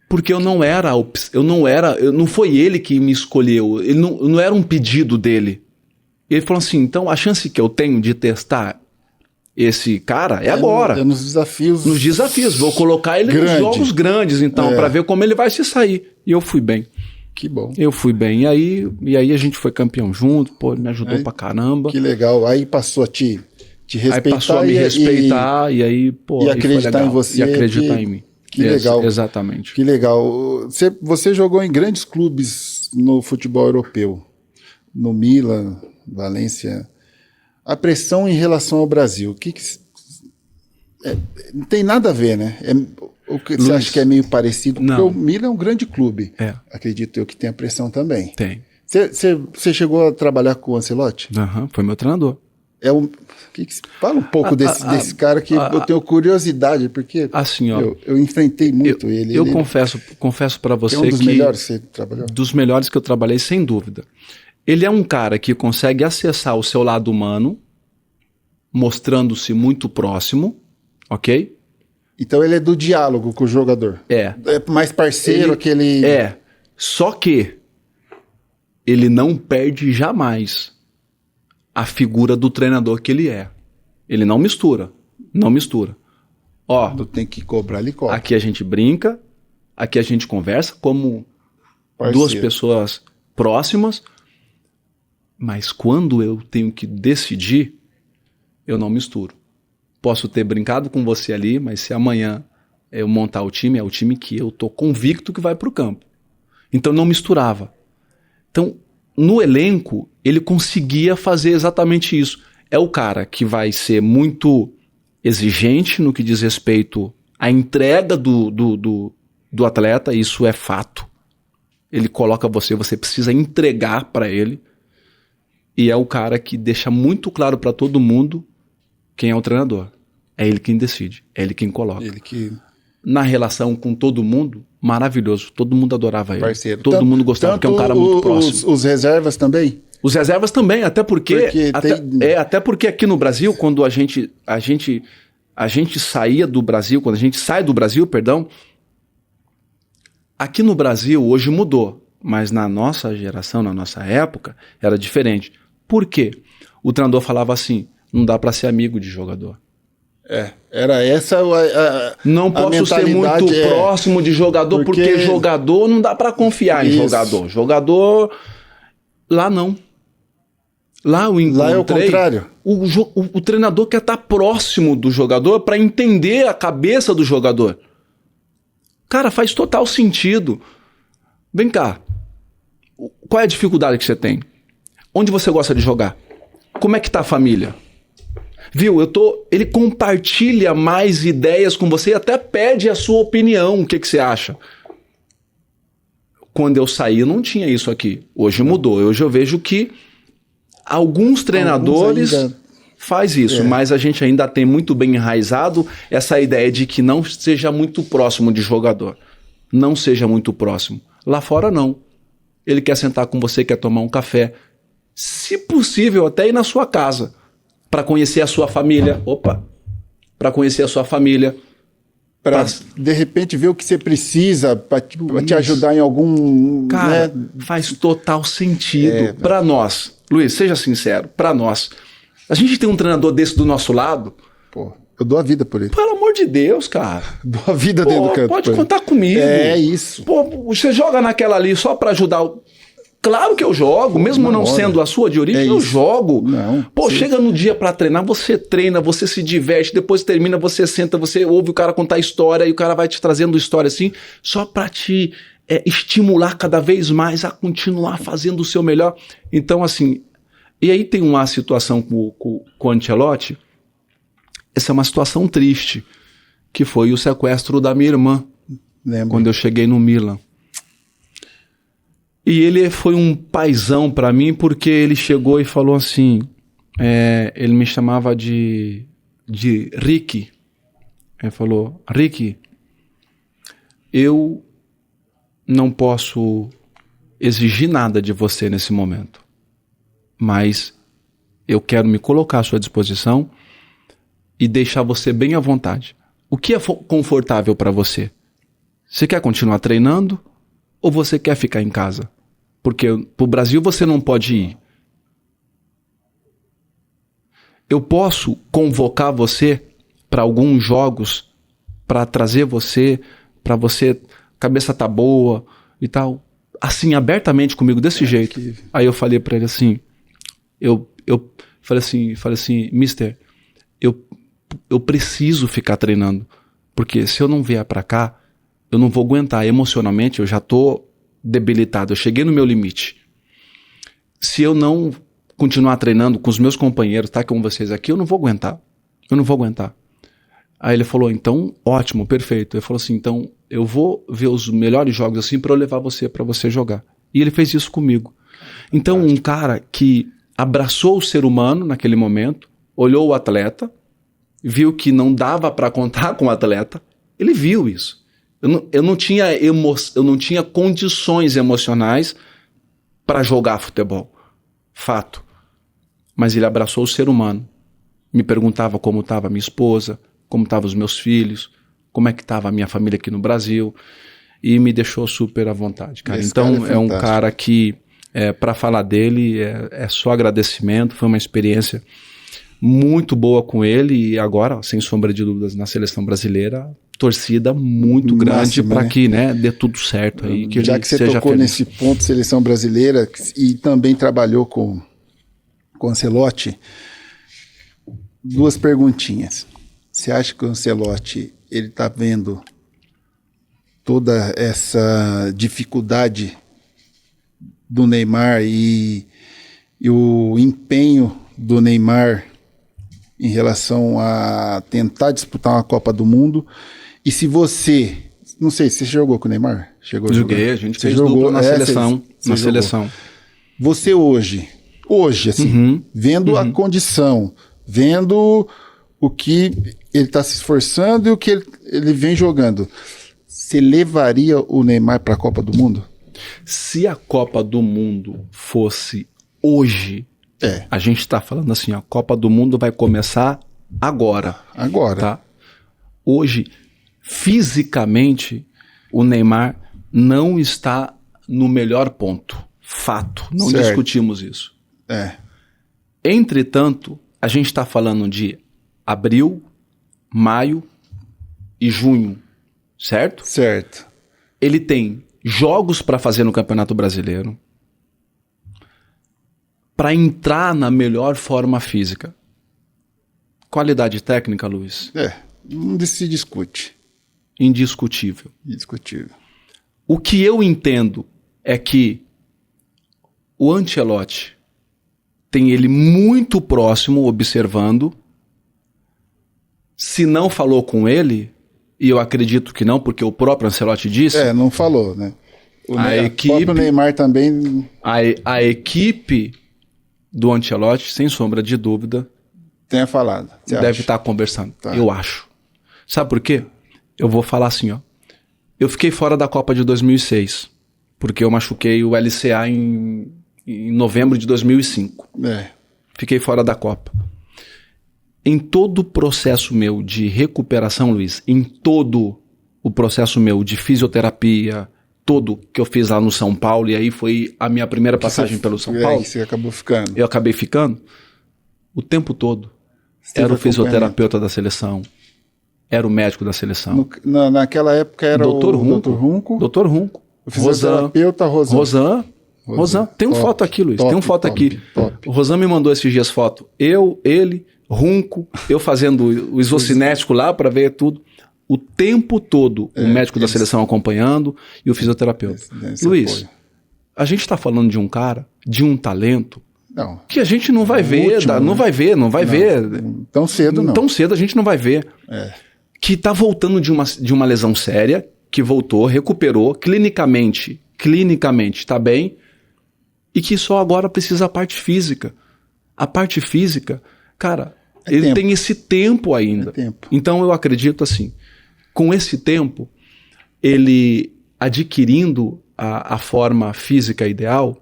Porque não foi ele que me escolheu, ele não era um pedido dele. Ele falou assim, então a chance que eu tenho de testar esse cara é agora. Nos desafios. Nos desafios, vou colocar ele nos jogos grandes, então, pra ver como ele vai se sair. E eu fui bem. Que bom. Eu fui bem. E aí a gente foi campeão junto, pô, me ajudou pra caramba. Que legal. Aí passou a te respeitar. Aí passou a me respeitar e aí, pô, e acreditar em você. E acreditar em mim. Que legal. Exatamente. Que legal. Você jogou em grandes clubes no futebol europeu. No Milan, Valência. A pressão em relação ao Brasil, não tem nada a ver, né? O que você acha que é meio parecido? Porque o Milan é um grande clube. Acredito eu que tem a pressão também. Tem. Você chegou a trabalhar com o Ancelotti? Foi meu treinador. Fala um pouco desse cara que eu tenho curiosidade, porque assim, ó, eu enfrentei muito ele. Eu confesso para você que... É um dos melhores que você trabalhou? Dos melhores que eu trabalhei, sem dúvida. Ele é um cara que consegue acessar o seu lado humano, mostrando-se muito próximo, ok? Então ele é do diálogo com o jogador. É mais parceiro que ele... Só que ele não perde jamais a figura do treinador que ele é. Ele não mistura. Ó, tu tem que cobrar, ele cobra. Aqui a gente brinca, aqui a gente conversa como duas pessoas próximas, mas quando eu tenho que decidir, eu não misturo. Posso ter brincado com você ali, mas se amanhã eu montar o time, é o time que eu tô convicto que vai pro campo. Então não misturava. Então, no elenco, ele conseguia fazer exatamente isso. É o cara que vai ser muito exigente no que diz respeito à entrega do atleta, isso é fato. Ele coloca você precisa entregar para ele. E é o cara que deixa muito claro para todo mundo quem é o treinador. É ele quem decide, é ele quem coloca. Na relação com todo mundo, maravilhoso. Todo mundo adorava ele. Parceiro. Todo mundo gostava, porque é um cara muito próximo. Os reservas também? Os reservas também, até porque aqui no Brasil, quando a gente saía do Brasil, quando a gente sai do Brasil, aqui no Brasil hoje mudou, mas na nossa geração, na nossa época, era diferente. Por quê? O treinador falava assim, não dá para ser amigo de jogador. Era essa não posso ser muito próximo de jogador, porque jogador não dá para confiar em jogador. Jogador, lá não. Lá eu encontrei... Lá é o contrário. O treinador quer estar próximo do jogador para entender a cabeça do jogador. Cara, faz total sentido. Vem cá. Qual é a dificuldade que você tem? Onde você gosta de jogar? Como é que tá a família? Viu? Ele compartilha mais ideias com você e até pede a sua opinião. O que você acha? Quando eu saí, não tinha isso aqui. Hoje mudou. Hoje eu vejo que alguns treinadores faz isso, mas a gente ainda tem muito bem enraizado essa ideia de que não seja muito próximo de jogador. Não seja muito próximo. Lá fora, não. Ele quer sentar com você, quer tomar um café. Se possível, até ir na sua casa. Para conhecer a sua família. Para conhecer a sua família. Para, de repente, ver o que você precisa para te ajudar em algum... Cara, faz total sentido. Para nós, Luiz, seja sincero, para nós. A gente tem um treinador desse do nosso lado. Pô, eu dou a vida por ele. Pelo amor de Deus, cara. Dou a vida dentro do campo. Pode contar comigo. É isso. Pô, você joga naquela ali só para ajudar o... Claro que eu jogo, mesmo não sendo a sua de origem, eu jogo. Chega no dia pra treinar, você treina, você se diverte, depois termina, você senta, você ouve o cara contar história e o cara vai te trazendo história assim, só pra te estimular cada vez mais a continuar fazendo o seu melhor. Então, assim, e aí tem uma situação com o Ancelotti, essa é uma situação triste, que foi o sequestro da minha irmã, quando eu cheguei no Milan. E ele foi um paizão pra mim, porque ele chegou e falou assim, ele me chamava de Ricky. Ele falou, Ricky, eu não posso exigir nada de você nesse momento, mas eu quero me colocar à sua disposição e deixar você bem à vontade. O que é confortável pra você? Você quer continuar treinando ou você quer ficar em casa? Porque pro Brasil você não pode ir. Eu posso convocar você para alguns jogos, para trazer você, para você, cabeça tá boa e tal, assim, abertamente comigo, desse jeito. Aí eu falei para ele assim, eu falei assim, mister, eu preciso ficar treinando, porque se eu não vier para cá, eu não vou aguentar emocionalmente, eu já tô debilitado, eu cheguei no meu limite. Se eu não continuar treinando com os meus companheiros, tá com vocês aqui, eu não vou aguentar. Aí ele falou, então, ótimo, perfeito. Ele falou assim, então, eu vou ver os melhores jogos assim para eu levar você, para você jogar. E ele fez isso comigo. Então, um cara que abraçou o ser humano naquele momento, olhou o atleta, viu que não dava para contar com o atleta, ele viu isso. Eu não tinha condições emocionais para jogar futebol. Fato. Mas ele abraçou o ser humano. Me perguntava como estava minha esposa, como estavam os meus filhos, como é que estava a minha família aqui no Brasil, e me deixou super à vontade, cara. Então, é um cara que, para falar dele, é só agradecimento, foi uma experiência muito boa com ele, e agora, sem sombra de dúvidas, na seleção brasileira, torcida muito grande para que, né, dê tudo certo aí. Que já que você tocou nesse ponto, seleção brasileira, e também trabalhou com o Ancelotti, 2 perguntinhas. Você acha que o Ancelotti, ele está vendo toda essa dificuldade do Neymar e o empenho do Neymar em relação a tentar disputar uma Copa do Mundo? E se você, não sei, você jogou com o Neymar? Joguei, a gente fez dupla na seleção. Seleção. Você hoje assim, vendo a condição, vendo o que ele está se esforçando e o que ele vem jogando, você levaria o Neymar para a Copa do Mundo? Se a Copa do Mundo fosse hoje, a gente está falando assim, a Copa do Mundo vai começar agora. Tá? Hoje, fisicamente, o Neymar não está no melhor ponto. Fato. Não discutimos isso. Entretanto, a gente está falando de abril, maio e junho, certo? Certo. Ele tem jogos para fazer no Campeonato Brasileiro para entrar na melhor forma física. Qualidade técnica, Luiz? Não se discute. Indiscutível. Indiscutível. O que eu entendo é que o Ancelotti tem ele muito próximo, observando. Se não falou com ele, e eu acredito que não, porque o próprio Ancelotti disse... não falou, né? O próprio Neymar também... A equipe do Ancelotti, sem sombra de dúvida... Tenha falado. Deve estar conversando. Tá. Eu acho. Sabe por quê? Eu vou falar assim, ó. Eu fiquei fora da Copa de 2006, porque eu machuquei o LCA em novembro de 2005. Fiquei fora da Copa. Em todo o processo meu de recuperação, Luiz, em todo o processo meu de fisioterapia, todo que eu fiz lá no São Paulo, e aí foi a minha primeira passagem pelo São Paulo. Você acabou ficando. Eu acabei ficando. O tempo todo. Era o fisioterapeuta da seleção. Era o médico da seleção. Naquela época era o Dr. Runco. O fisioterapeuta Rosan. Tem uma foto aqui, Luiz. Tem uma foto aqui. O Rosan me mandou esses dias foto. Ele, Runco, eu fazendo o isocinético lá para ver tudo. O tempo todo, o médico da seleção acompanhando e o fisioterapeuta. Luiz, a gente está falando de um cara, de um talento, que a gente não vai ver, não vai ver. Tão cedo não. Tão cedo a gente não vai ver. Que está voltando de uma lesão séria, que voltou, recuperou, clinicamente está bem, e que só agora precisa a parte física. A parte física, cara, ele tem esse tempo ainda. Então eu acredito assim, com esse tempo, ele adquirindo a forma física ideal,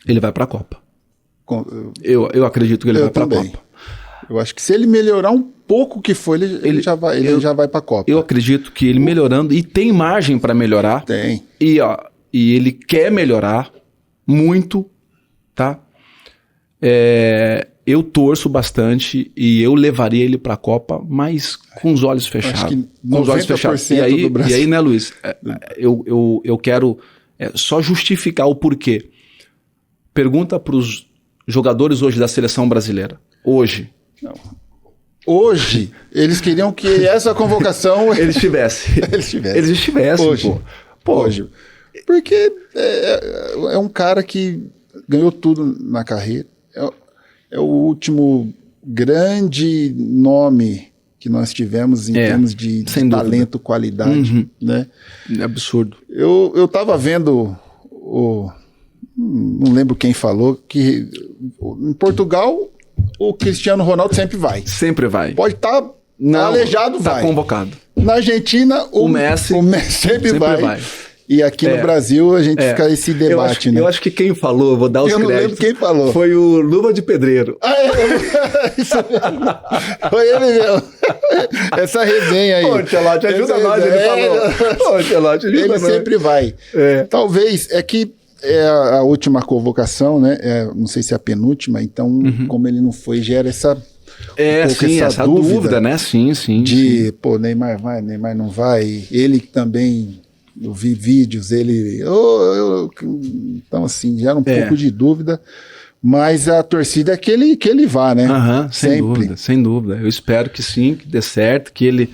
ele vai para a Copa. Eu acredito que ele vai para a Copa. Eu acho que se ele melhorar um pouco que for, ele já vai para a Copa. Eu acredito que ele melhorando, e tem margem para melhorar. Tem. E ele quer melhorar muito, tá? Eu torço bastante e eu levaria ele para a Copa, mas com os olhos fechados. Com os olhos fechados. E aí, né, Luiz? Eu quero só justificar o porquê. Pergunta para os jogadores hoje da seleção brasileira. Hoje. Não. Hoje, eles queriam que essa convocação... Eles estivessem, hoje. pô. Hoje. Porque é um cara que ganhou tudo na carreira. É o último grande nome que nós tivemos em termos de talento, qualidade, né? É absurdo. Eu tava vendo, não lembro quem falou, que em Portugal o Cristiano Ronaldo sempre vai. Sempre vai. Pode estar aleijado, tá vai. Convocado. Na Argentina, o Messi sempre vai. E aqui no Brasil a gente fica esse debate, né? Eu acho que quem falou, vou dar os créditos. Eu não lembro quem falou. Foi o Luva de Pedreiro. Isso mesmo. Foi ele mesmo. Essa resenha aí. Ô, Tchelote, ajuda nós, ele falou. Ô, Tchelote, ajuda nós. Ele sempre vai. Talvez, é que é a última convocação, né? Não sei se é a penúltima, então, como ele não foi, gera essa... essa dúvida, né? Sim. Pô, Neymar vai, Neymar não vai. Ele também... Eu vi vídeos, ele... então, assim, gera um pouco de dúvida. Mas a torcida é que ele vá, né? Sem dúvida. Eu espero que sim, que dê certo, que ele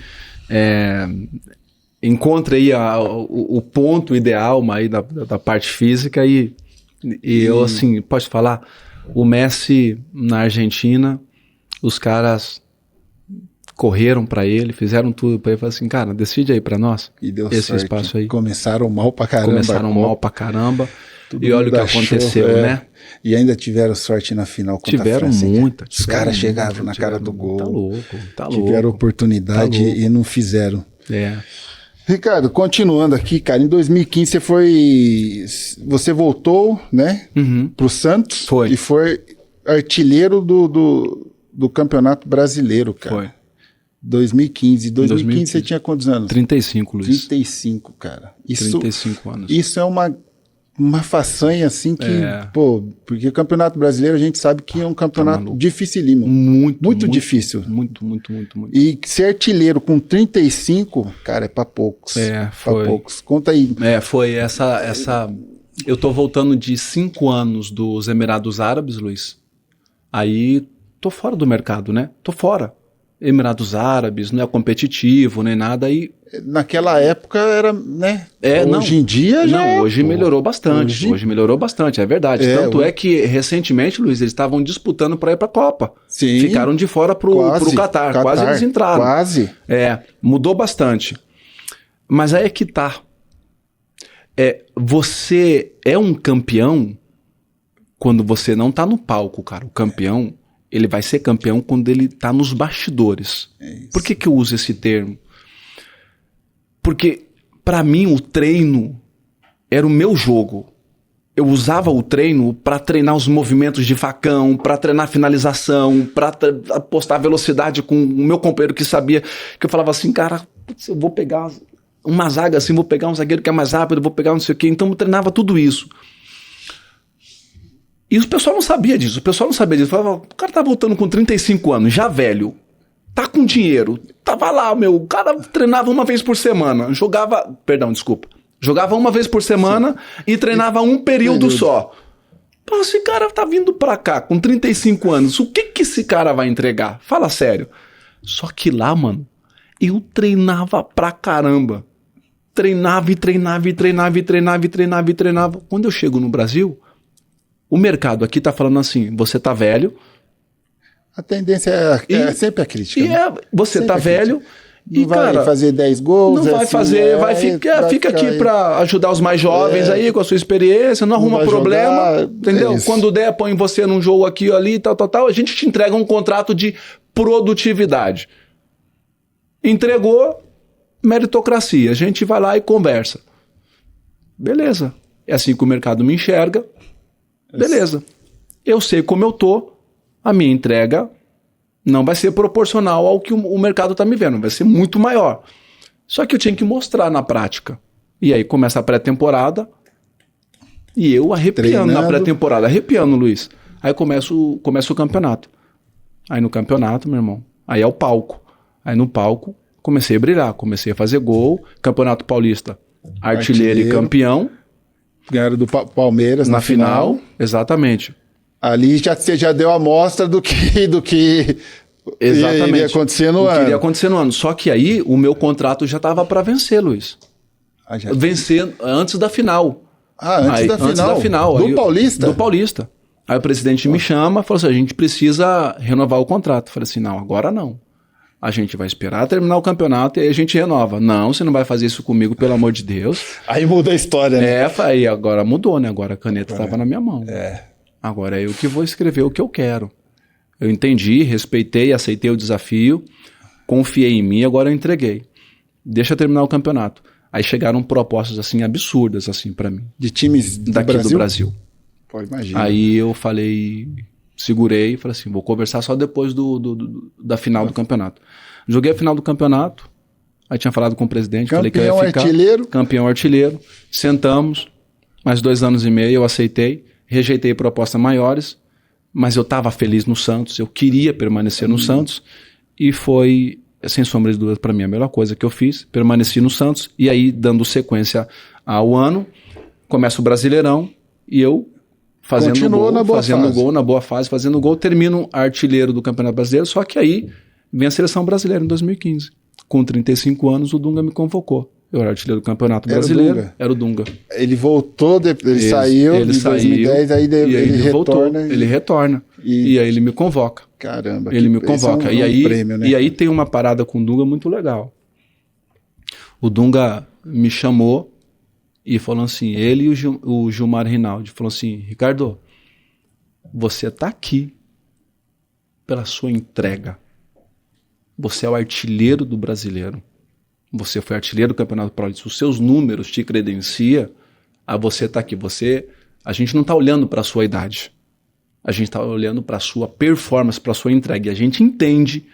encontre aí o ponto ideal aí da parte física. E eu, assim, posso falar, o Messi na Argentina, os caras... correram pra ele, fizeram tudo pra ele, falaram assim, cara, decide aí pra nós. E deu esse sorte. Espaço aí. Começaram mal pra caramba. E olha o que aconteceu, né? E ainda tiveram sorte na final contra a França. Muita. Os caras chegavam na cara do gol. Tá louco. Tiveram oportunidade e não fizeram. Ricardo, continuando aqui, cara, em 2015 você voltou, né, pro Santos. Foi. E foi artilheiro do Campeonato Brasileiro, cara. Foi. 2015 você tinha quantos anos? 35, Luiz. 35, cara. 35 anos. Isso é uma façanha, assim, que... porque o Campeonato Brasileiro a gente sabe que é um campeonato dificílimo. Muito difícil. Muito. E ser artilheiro com 35, cara, é pra poucos. Foi. Pra poucos. Conta aí. Foi essa... Eu tô voltando de 5 anos dos Emirados Árabes, Luiz. Aí... tô fora do mercado, né? Tô fora. Emirados Árabes, não é competitivo, nem nada. E... naquela época era, né? Hoje em dia já não, hoje melhorou bastante. Hoje melhorou bastante, é verdade. Tanto é que, recentemente, Luiz, eles estavam disputando para ir para a Copa. Sim. Ficaram de fora pro Catar. Quase eles entraram. Quase. Mudou bastante. Mas aí é que tá. Você é um campeão quando você não tá no palco, cara. O campeão... ele vai ser campeão quando ele tá nos bastidores. Por que eu uso esse termo? Porque, para mim, o treino era o meu jogo. Eu usava o treino para treinar os movimentos de facão, para treinar finalização, para apostar velocidade com o meu companheiro que sabia, que eu falava assim, cara, eu vou pegar uma zaga assim, vou pegar um zagueiro que é mais rápido, vou pegar não sei o quê. Então eu treinava tudo isso. E o pessoal não sabia disso. Falava, o cara tá voltando com 35 anos, já velho, tá com dinheiro, tava lá, o cara treinava uma vez por semana, jogava uma vez por semana e treinava um período só. Pô, esse cara tá vindo pra cá com 35 anos, o que esse cara vai entregar? Fala sério. Só que lá, mano, eu treinava pra caramba. Treinava. Quando eu chego no Brasil... o mercado aqui tá falando assim, você tá velho. A tendência é sempre a crítica. E você sempre tá velho. Não vai fazer 10 gols. Não vai fazer, fica aqui para ajudar os mais jovens aí com a sua experiência, não arruma problema, entendeu? Quando der, põe você num jogo aqui ou ali, tal, a gente te entrega um contrato de produtividade. Entregou, meritocracia, a gente vai lá e conversa. Beleza, é assim que o mercado me enxerga. Beleza, eu sei como eu tô, a minha entrega não vai ser proporcional ao que o mercado tá me vendo, vai ser muito maior. Só que eu tinha que mostrar na prática. E aí começa a pré-temporada e eu arrepiando na pré-temporada, Luiz. Aí começa o campeonato. Aí no campeonato, meu irmão, aí é o palco. Aí no palco comecei a brilhar, comecei a fazer gol, Campeonato Paulista, artilheiro e campeão. Ganharam do Palmeiras na final. Exatamente. Ali você já deu a amostra do que exatamente iria acontecer no ano. Iria acontecer no ano. Só que aí o meu contrato já estava para vencer, Luiz. Vencer antes da final. Antes da final. Do Paulista? Do Paulista. Aí o presidente me chama e falou assim, a gente precisa renovar o contrato. Eu falei assim, não, agora não. A gente vai esperar terminar o campeonato e aí a gente renova. Não, você não vai fazer isso comigo, pelo amor de Deus. Aí muda a história, né? Aí agora mudou, né? Agora a caneta estava na minha mão. Agora é eu que vou escrever o que eu quero. Eu entendi, respeitei, aceitei o desafio, confiei em mim, agora eu entreguei. Deixa eu terminar o campeonato. Aí chegaram propostas assim absurdas assim para mim. De times daqui do Brasil. Pô, imagina. Aí eu falei, segurei e falei assim, vou conversar só depois da final do campeonato. Joguei a final do campeonato, aí tinha falado com o presidente, falei que eu ia ficar. Campeão artilheiro. Sentamos, mais 2 anos e meio eu aceitei, rejeitei propostas maiores, mas eu estava feliz no Santos, eu queria permanecer no Santos e foi, sem sombra de dúvida, para mim a melhor coisa que eu fiz, permaneci no Santos e aí dando sequência ao ano, começa o Brasileirão e eu fazendo gol na boa fase, fazendo gol, termino artilheiro do Campeonato Brasileiro, só que aí vem a Seleção Brasileira em 2015. Com 35 anos, o Dunga me convocou. Eu era artilheiro do Campeonato Brasileiro. Era o Dunga. Ele voltou, ele saiu em 2010, aí ele retorna. Ele retorna. E aí ele me convoca. Caramba. Ele me convoca. Prêmio, né? E aí tem uma parada com o Dunga muito legal. O Dunga me chamou e falou assim, ele e o Gilmar Rinaldi, falou assim, Ricardo, você tá aqui pela sua entrega. Você é o artilheiro do Brasileiro. Você foi artilheiro do Campeonato Paulista. Os seus números te credencia a você estar aqui. A gente não está olhando para a sua idade. A gente está olhando para a sua performance, para a sua entrega. E a gente entende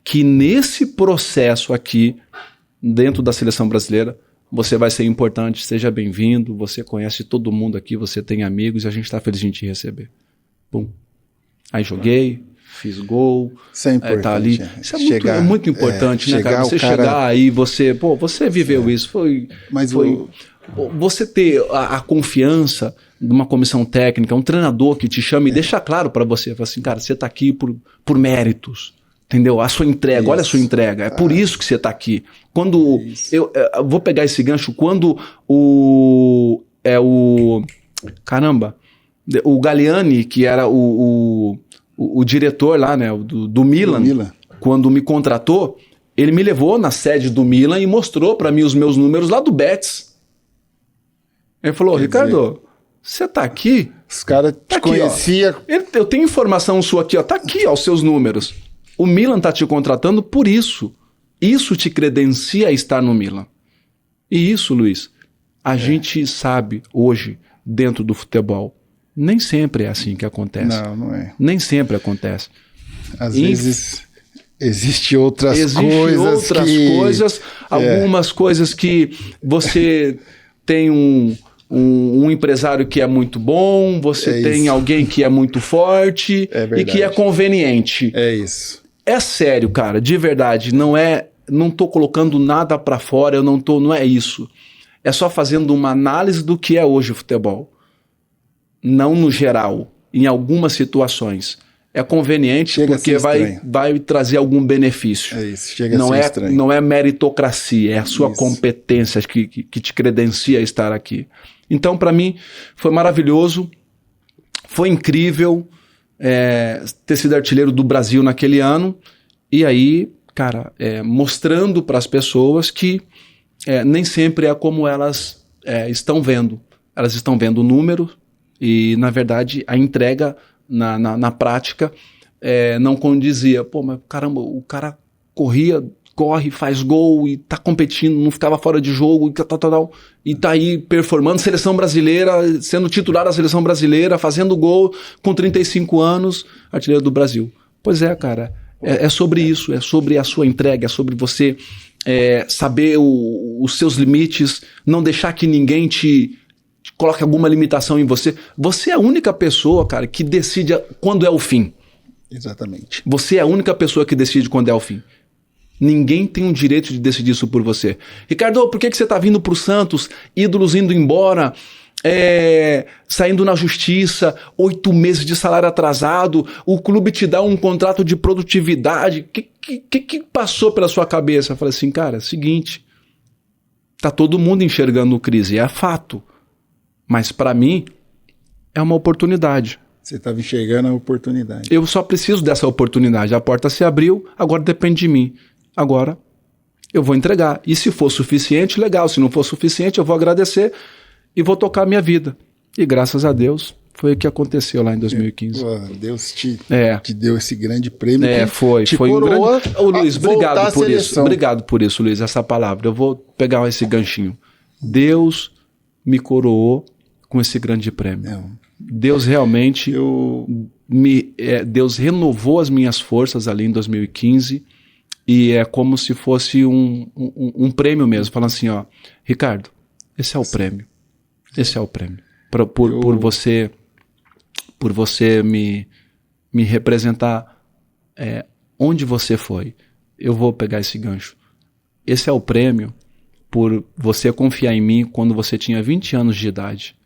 que nesse processo aqui, dentro da Seleção Brasileira, você vai ser importante. Seja bem-vindo. Você conhece todo mundo aqui. Você tem amigos e a gente está feliz de te receber. Pum. Aí joguei. Fiz gol, isso é importante. Tá ali. Isso é muito importante, né, cara? Você chegar aí, você viveu isso. Você ter a confiança de uma comissão técnica, um treinador que te chama e deixa claro para você, fala assim, cara, você tá aqui por méritos, entendeu? A sua entrega, olha a sua entrega, é por isso que você tá aqui. Quando eu vou pegar esse gancho, quando o Galliani, que era o diretor lá, né, do Milan, quando me contratou, ele me levou na sede do Milan e mostrou para mim os meus números lá do Betis. Ele falou, Ricardo, você tá aqui? Os caras te conheciam. Eu tenho informação sua aqui, ó, tá aqui, ó, os seus números. O Milan tá te contratando por isso. Isso te credencia a estar no Milan. E isso, Luiz, a gente sabe hoje, dentro do futebol, nem sempre é assim que acontece. Não é. Nem sempre acontece. Às vezes existem outras coisas. Algumas coisas que você tem um empresário que é muito bom, você tem alguém que é muito forte e que é conveniente. É isso. É sério, cara, de verdade. Não tô colocando nada pra fora, não é isso. É só fazendo uma análise do que é hoje o futebol. Não no geral, em algumas situações. É conveniente porque vai trazer algum benefício. É isso, chega a ser estranho. Não é meritocracia, é a sua competência que te credencia a estar aqui. Então, para mim, foi maravilhoso, foi incrível ter sido artilheiro do Brasil naquele ano. E aí, cara, mostrando para as pessoas que nem sempre é como elas estão vendo. Elas estão vendo o número, e, na verdade, a entrega na prática não condizia. Pô, mas caramba, o cara corre, faz gol e tá competindo, não ficava fora de jogo e tá aí performando. Seleção brasileira, sendo titular da Seleção Brasileira, fazendo gol com 35 anos, artilheiro do Brasil. Pois é, cara, é sobre isso, é sobre a sua entrega, é sobre você saber os seus limites, não deixar que ninguém te coloque alguma limitação em você. Você é a única pessoa, cara, que decide quando é o fim. Exatamente. Você é a única pessoa que decide quando é o fim. Ninguém tem o direito de decidir isso por você. Ricardo, por que você tá vindo pro Santos? Ídolos indo embora, saindo na justiça, 8 meses de salário atrasado, o clube te dá um contrato de produtividade. Que passou pela sua cabeça? Eu falei assim, cara, seguinte, tá todo mundo enxergando crise, é fato. Mas para mim é uma oportunidade. Você estava enxergando a oportunidade. Eu só preciso dessa oportunidade. A porta se abriu, agora depende de mim. Agora eu vou entregar. E se for suficiente, legal. Se não for suficiente, eu vou agradecer e vou tocar a minha vida. E graças a Deus foi o que aconteceu lá em 2015. Pô, Deus te deu esse grande prêmio. Foi um grande... Ô, Luiz, obrigado por isso. Obrigado por isso, Luiz, essa palavra. Eu vou pegar esse ganchinho. Deus me coroou com esse grande prêmio. Deus realmente... Deus renovou as minhas forças ali em 2015 e é como se fosse um prêmio mesmo. Falando assim, ó, Ricardo, esse é o prêmio. Esse é o prêmio. Por você me representar onde você foi. Eu vou pegar esse gancho. Esse é o prêmio por você confiar em mim quando você tinha 20 anos de idade.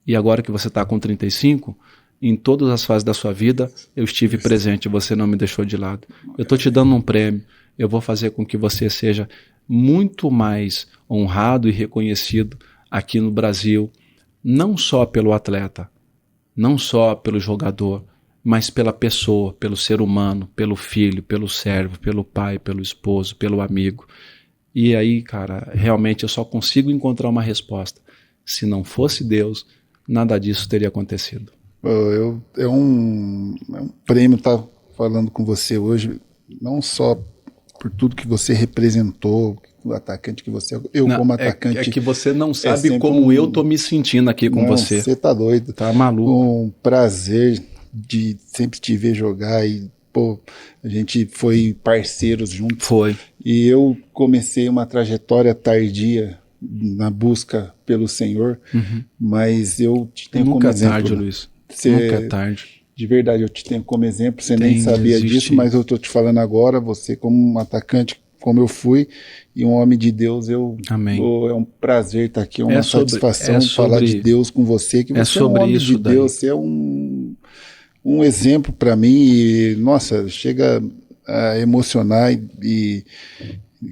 E agora que você está com 35, em todas as fases da sua vida, eu estive presente, você não me deixou de lado. Eu estou te dando um prêmio, eu vou fazer com que você seja muito mais honrado e reconhecido aqui no Brasil, não só pelo atleta, não só pelo jogador, mas pela pessoa, pelo ser humano, pelo filho, pelo servo, pelo pai, pelo esposo, pelo amigo. E aí, cara, realmente eu só consigo encontrar uma resposta. Se não fosse Deus, nada disso teria acontecido. É um prêmio estar falando com você hoje, não só por tudo que você representou, o atacante que você é. Como atacante... É que você não sabe como eu tô me sentindo aqui com você. Você tá doido. Tá maluco. Um prazer de sempre te ver jogar e, pô, a gente foi parceiros juntos. Foi. E eu comecei uma trajetória tardia na busca pelo Senhor, mas eu te tenho como exemplo. Nunca é tarde, Luiz. Nunca é tarde. De verdade, eu te tenho como exemplo. Você nem sabia disso, mas eu tô te falando agora. Você como um atacante, como eu fui, e um homem de Deus, Amém. É um prazer estar aqui, é uma satisfação falar de Deus com você, que você é um homem de Deus, você é um exemplo para mim, e, nossa, chega a emocionar e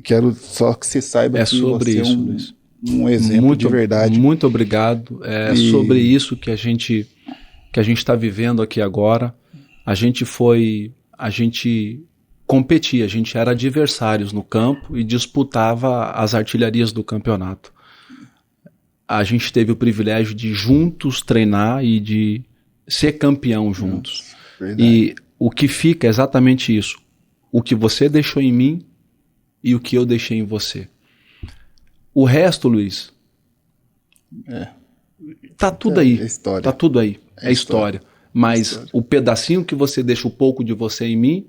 quero só que você saiba que sobre você isso, é Luiz. Um exemplo de verdade. Muito obrigado. Sobre isso que a gente está vivendo aqui agora. A gente competia, a gente era adversários no campo e disputava as artilharias do campeonato. A gente teve o privilégio de juntos treinar e de ser campeão juntos. E o que fica é exatamente isso. O que você deixou em mim e o que eu deixei em você. O resto, Luiz, tá tudo aí. É história. Tá tudo aí. É história. Mas o pedacinho que você deixa, o pouco de você em mim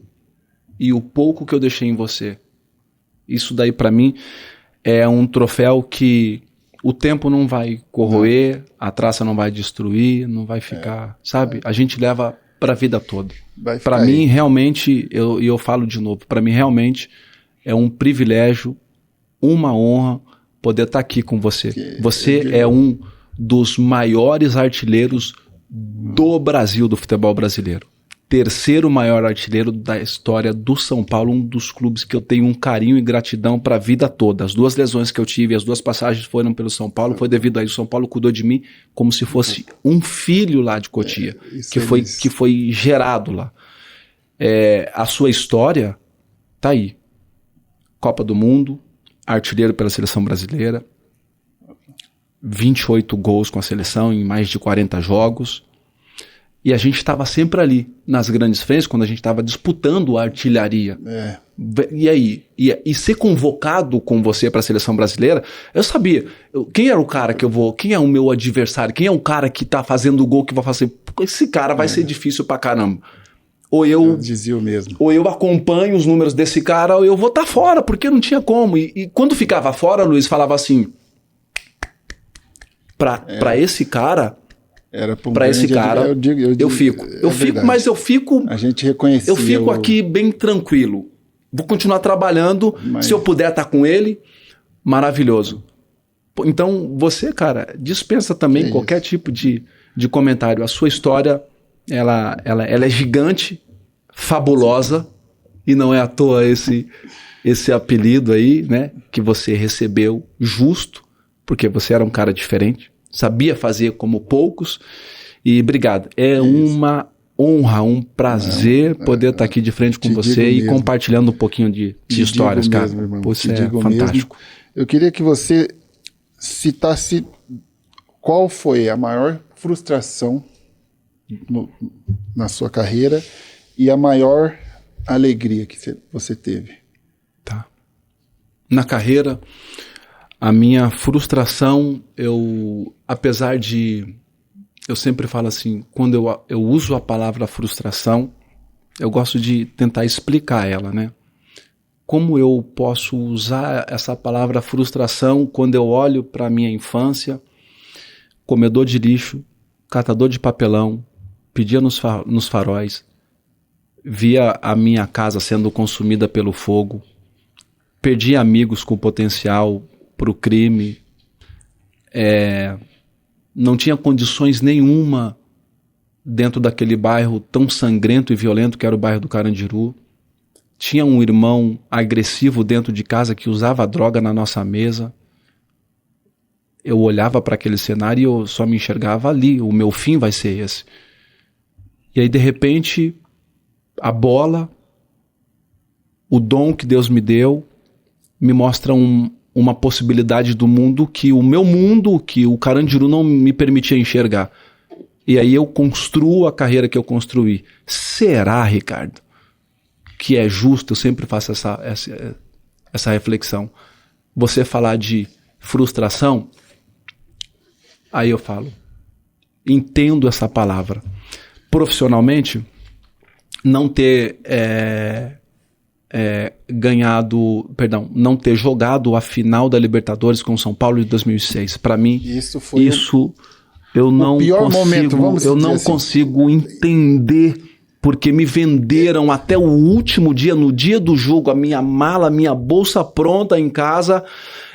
e o pouco que eu deixei em você. Isso daí para mim é um troféu que o tempo não vai corroer, a traça não vai destruir, não vai ficar, sabe? A gente leva pra vida toda. Para mim, realmente, eu falo de novo, para mim realmente é um privilégio, uma honra poder estar aqui com você. Você é um dos maiores artilheiros do Brasil, do futebol brasileiro. Terceiro maior artilheiro da história do São Paulo, um dos clubes que eu tenho um carinho e gratidão para a vida toda. As 2 lesões que eu tive, as 2 passagens foram pelo São Paulo, foi devido a isso. O São Paulo cuidou de mim como se fosse um filho lá de Cotia, que foi gerado lá. A sua história tá aí. Copa do Mundo, artilheiro pela seleção brasileira, 28 gols com a seleção em mais de 40 jogos. E a gente estava sempre ali, nas grandes frentes, quando a gente estava disputando a artilharia. E aí? E ser convocado com você para a seleção brasileira, eu sabia. Quem era o cara que eu vou... Quem é o meu adversário? Quem é o cara que tá fazendo o gol que vai fazer... Esse cara vai ser difícil pra caramba. Ou eu dizia o mesmo. Ou eu acompanho os números desse cara, ou eu vou estar fora, porque não tinha como. E quando ficava fora, Luiz falava assim... Para esse cara... Para esse cara, eu fico, mas eu fico... A gente reconhecia. Eu fico aqui bem tranquilo. Vou continuar trabalhando, se eu puder estar com ele, maravilhoso. Então, você, cara, dispensa também qualquer tipo de comentário. A sua história, ela é gigante, fabulosa, e não é à toa esse apelido aí, né, que você recebeu justo, porque você era um cara diferente. sabia fazer como poucos. E obrigado. É uma honra, um prazer poder estar aqui de frente com você e compartilhando um pouquinho de histórias, cara. Isso é fantástico. Eu queria que você citasse qual foi a maior frustração na sua carreira e a maior alegria que você teve. Tá. Na carreira, a minha frustração, apesar de... Eu sempre falo assim, quando eu uso a palavra frustração, eu gosto de tentar explicar ela, né? Como eu posso usar essa palavra frustração quando eu olho para a minha infância, comedor de lixo, catador de papelão, pedia nos faróis, via a minha casa sendo consumida pelo fogo, perdi amigos com potencial para o crime, não tinha condições nenhuma dentro daquele bairro tão sangrento e violento que era o bairro do Carandiru. Tinha um irmão agressivo dentro de casa que usava droga na nossa mesa. Eu olhava para aquele cenário e eu só me enxergava ali. O meu fim vai ser esse. E aí, de repente, a bola, o dom que Deus me deu, me mostra uma possibilidade do mundo que o meu mundo, que o Carandiru não me permitia enxergar. E aí eu construo a carreira que eu construí. Será, Ricardo, que é justo? Eu sempre faço essa reflexão. Você falar de frustração, aí eu falo, entendo essa palavra. Profissionalmente, não ter não ter jogado a final da Libertadores com o São Paulo de 2006. Para mim, eu não consigo entender, porque me venderam até o último dia, no dia do jogo, a minha mala, minha bolsa pronta em casa,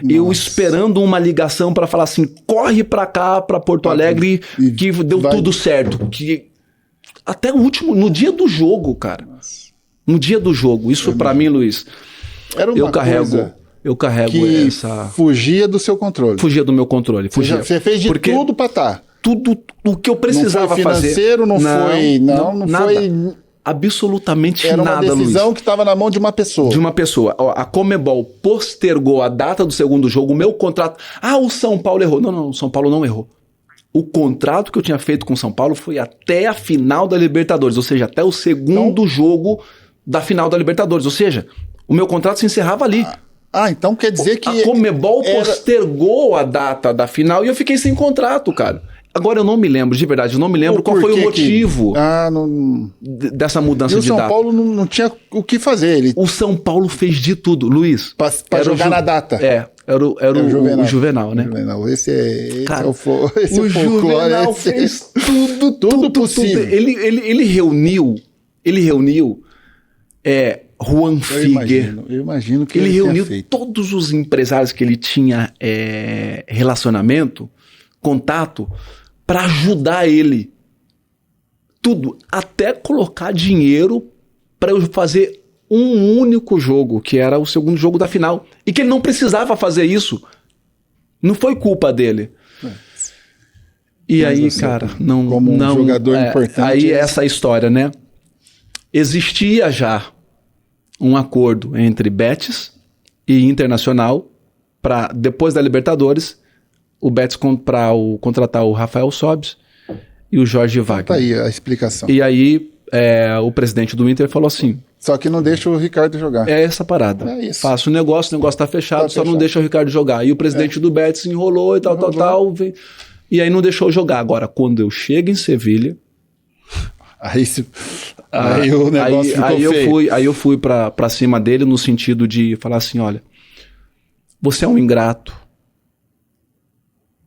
eu esperando uma ligação para falar assim, corre para cá, para Porto Alegre, que deu tudo certo. Que até o último, no dia do jogo, cara. No dia do jogo. Isso para mim, Luiz, era uma eu carrego que essa... fugia do seu controle. Fugia do meu controle. Você fez de tudo para estar. Tudo o que eu precisava fazer. Não foi financeiro, fazer. Não foi... Absolutamente nada, Luiz. Era uma decisão que estava na mão de uma pessoa. De uma pessoa. A Conmebol postergou a data do segundo jogo, o meu contrato... o São Paulo errou. Não, o São Paulo não errou. O contrato que eu tinha feito com o São Paulo foi até a final da Libertadores, ou seja, até o segundo jogo da final da Libertadores. Ou seja, o meu contrato se encerrava ali. Então quer dizer que... A Conmebol postergou a data da final e eu fiquei sem contrato, cara. Agora eu não me lembro, de verdade, eu não me lembro qual foi o motivo dessa mudança de data. E o São Paulo não tinha o que fazer. O São Paulo fez de tudo, Luiz. Para jogar na data. Era o Juvenal, né? Esse cara, é o folclore. Juvenal fez tudo possível. Ele reuniu Juan Figuer. Eu imagino que ele reuniu todos os empresários que ele tinha relacionamento, contato, para ajudar ele. Tudo. Até colocar dinheiro para eu fazer um único jogo, que era o segundo jogo da final. E que ele não precisava fazer isso. Não foi culpa dele. E aí, assim, cara, como um jogador importante. Aí essa história, né? Existia já um acordo entre Betis e Internacional para, depois da Libertadores, o Betis contratar o Rafael Sobis e o Jorge Wagner. Tá aí a explicação. E aí o presidente do Inter falou assim... Só que não deixa o Ricardo jogar. É essa parada. É isso. Faça o negócio tá fechado, só não deixa o Ricardo jogar. E o presidente do Betis enrolou e tal. E aí não deixou jogar. Agora, quando eu chego em Sevilha... Aí o negócio ficou feio. Aí eu fui pra cima dele no sentido de falar assim, olha, você é um ingrato.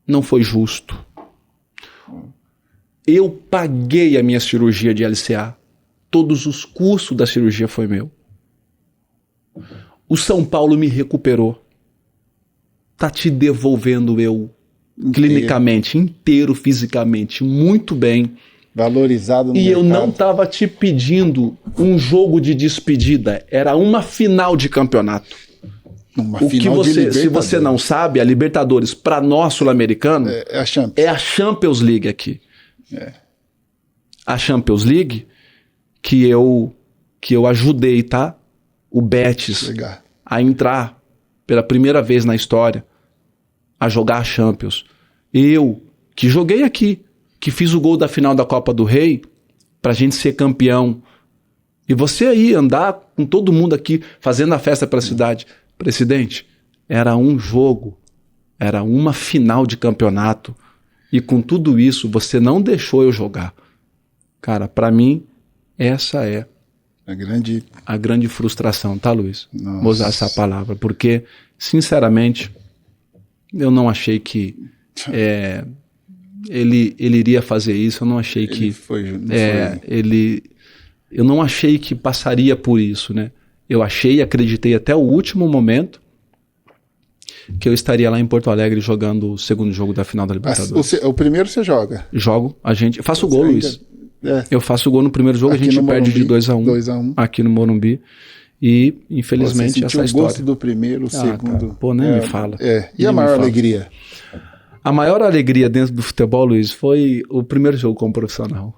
Não foi justo. Eu paguei a minha cirurgia de LCA. Todos os custos da cirurgia foi meu. O São Paulo me recuperou. Tá te devolvendo clinicamente, inteiro, fisicamente, muito bem. Valorizado no mercado. Eu não tava te pedindo um jogo de despedida. Era uma final de campeonato. Uma O que final de você, se Libertadores. você não sabe, a Libertadores, para nós sul-americano, É a Champions. é a Champions League aqui. A Champions League que eu ajudei, tá? O Betis Legal. a entrar pela primeira vez na história, a jogar a Champions. Eu, que joguei aqui, que fiz o gol da final da Copa do Rei, pra gente ser campeão. E você aí andar com todo mundo aqui, fazendo a festa pra cidade. Presidente, era um jogo, era uma final de campeonato. E com tudo isso, você não deixou eu jogar. Cara, pra mim, essa é a grande frustração, tá, Luiz? Nossa. Vou usar essa palavra, porque, sinceramente, eu não achei que ele iria fazer isso, eu não achei que... Eu não achei que passaria por isso, né? Eu achei e acreditei até o último momento que eu estaria lá em Porto Alegre jogando o segundo jogo da final da Libertadores. O primeiro você joga? Jogo, eu faço o gol, Luiz. É. Eu faço o gol no primeiro jogo, Aqui a gente no perde de Morumbi, 2-1 aqui no Morumbi. E, infelizmente, Você sentiu essa o história. gosto do primeiro, o segundo. Cara, pô, nem me fala. E a maior alegria? A maior alegria dentro do futebol, Luiz, foi o primeiro jogo como profissional.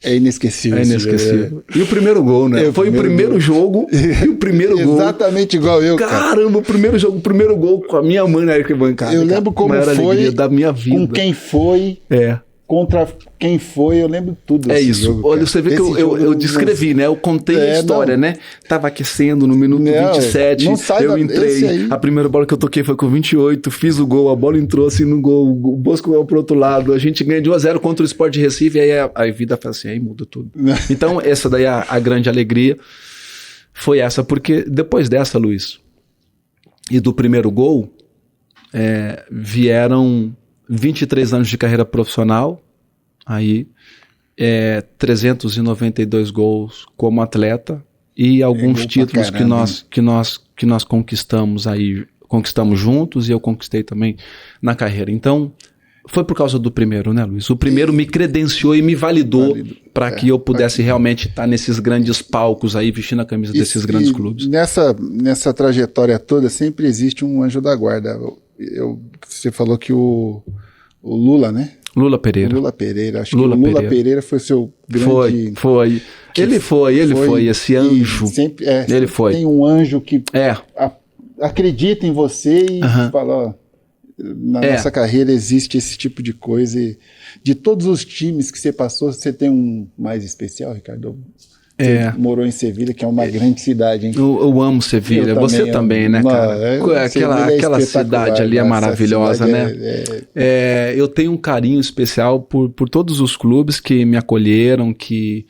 É inesquecível. É inesquecível. E o primeiro gol, né? Foi o primeiro jogo e o primeiro gol. Exatamente igual eu, cara. Caramba, o primeiro jogo, o primeiro gol com a minha mãe na arquibancada. Eu lembro como maior foi, alegria da minha vida. com quem foi, É. contra quem foi, eu lembro tudo. É desse isso. jogo, Olha, cara. você vê que Esse jogo eu descrevi, né? Eu contei a história, né? Tava aquecendo no minuto 27. não sai eu esse entrei. aí. A primeira bola que eu toquei foi com 28. Fiz o gol, a bola entrou assim no gol. O Bosco vai pro outro lado. A gente ganha de 1-0 contra o Sport de Recife. E aí a vida faz assim, aí muda tudo. Então, essa daí a grande alegria foi essa. Porque depois dessa, Luiz, e do primeiro gol, vieram 23 anos de carreira profissional. Aí 392 gols como atleta e alguns títulos que nós conquistamos aí, conquistamos juntos e eu conquistei também na carreira. Então, foi por causa do primeiro, né, Luiz? O primeiro me credenciou e me validou para que eu pudesse realmente estar nesses grandes palcos aí, vestindo a camisa desses grandes clubes. Nessa trajetória toda sempre existe um anjo da guarda. Você falou que o Lula, né? Lula Pereira. Acho que o Lula Pereira foi seu grande... Foi. Ele foi esse anjo. Ele foi. Tem um anjo que acredita em você e fala, ó, na nossa carreira existe esse tipo de coisa. E de todos os times que você passou, você tem um mais especial, Ricardo? Você morou em Sevilha, que é uma grande cidade, hein? Eu amo Sevilha. Você também, né, cara? Aquela cidade ali é maravilhosa, né? Eu tenho um carinho especial por todos os clubes que me acolheram, que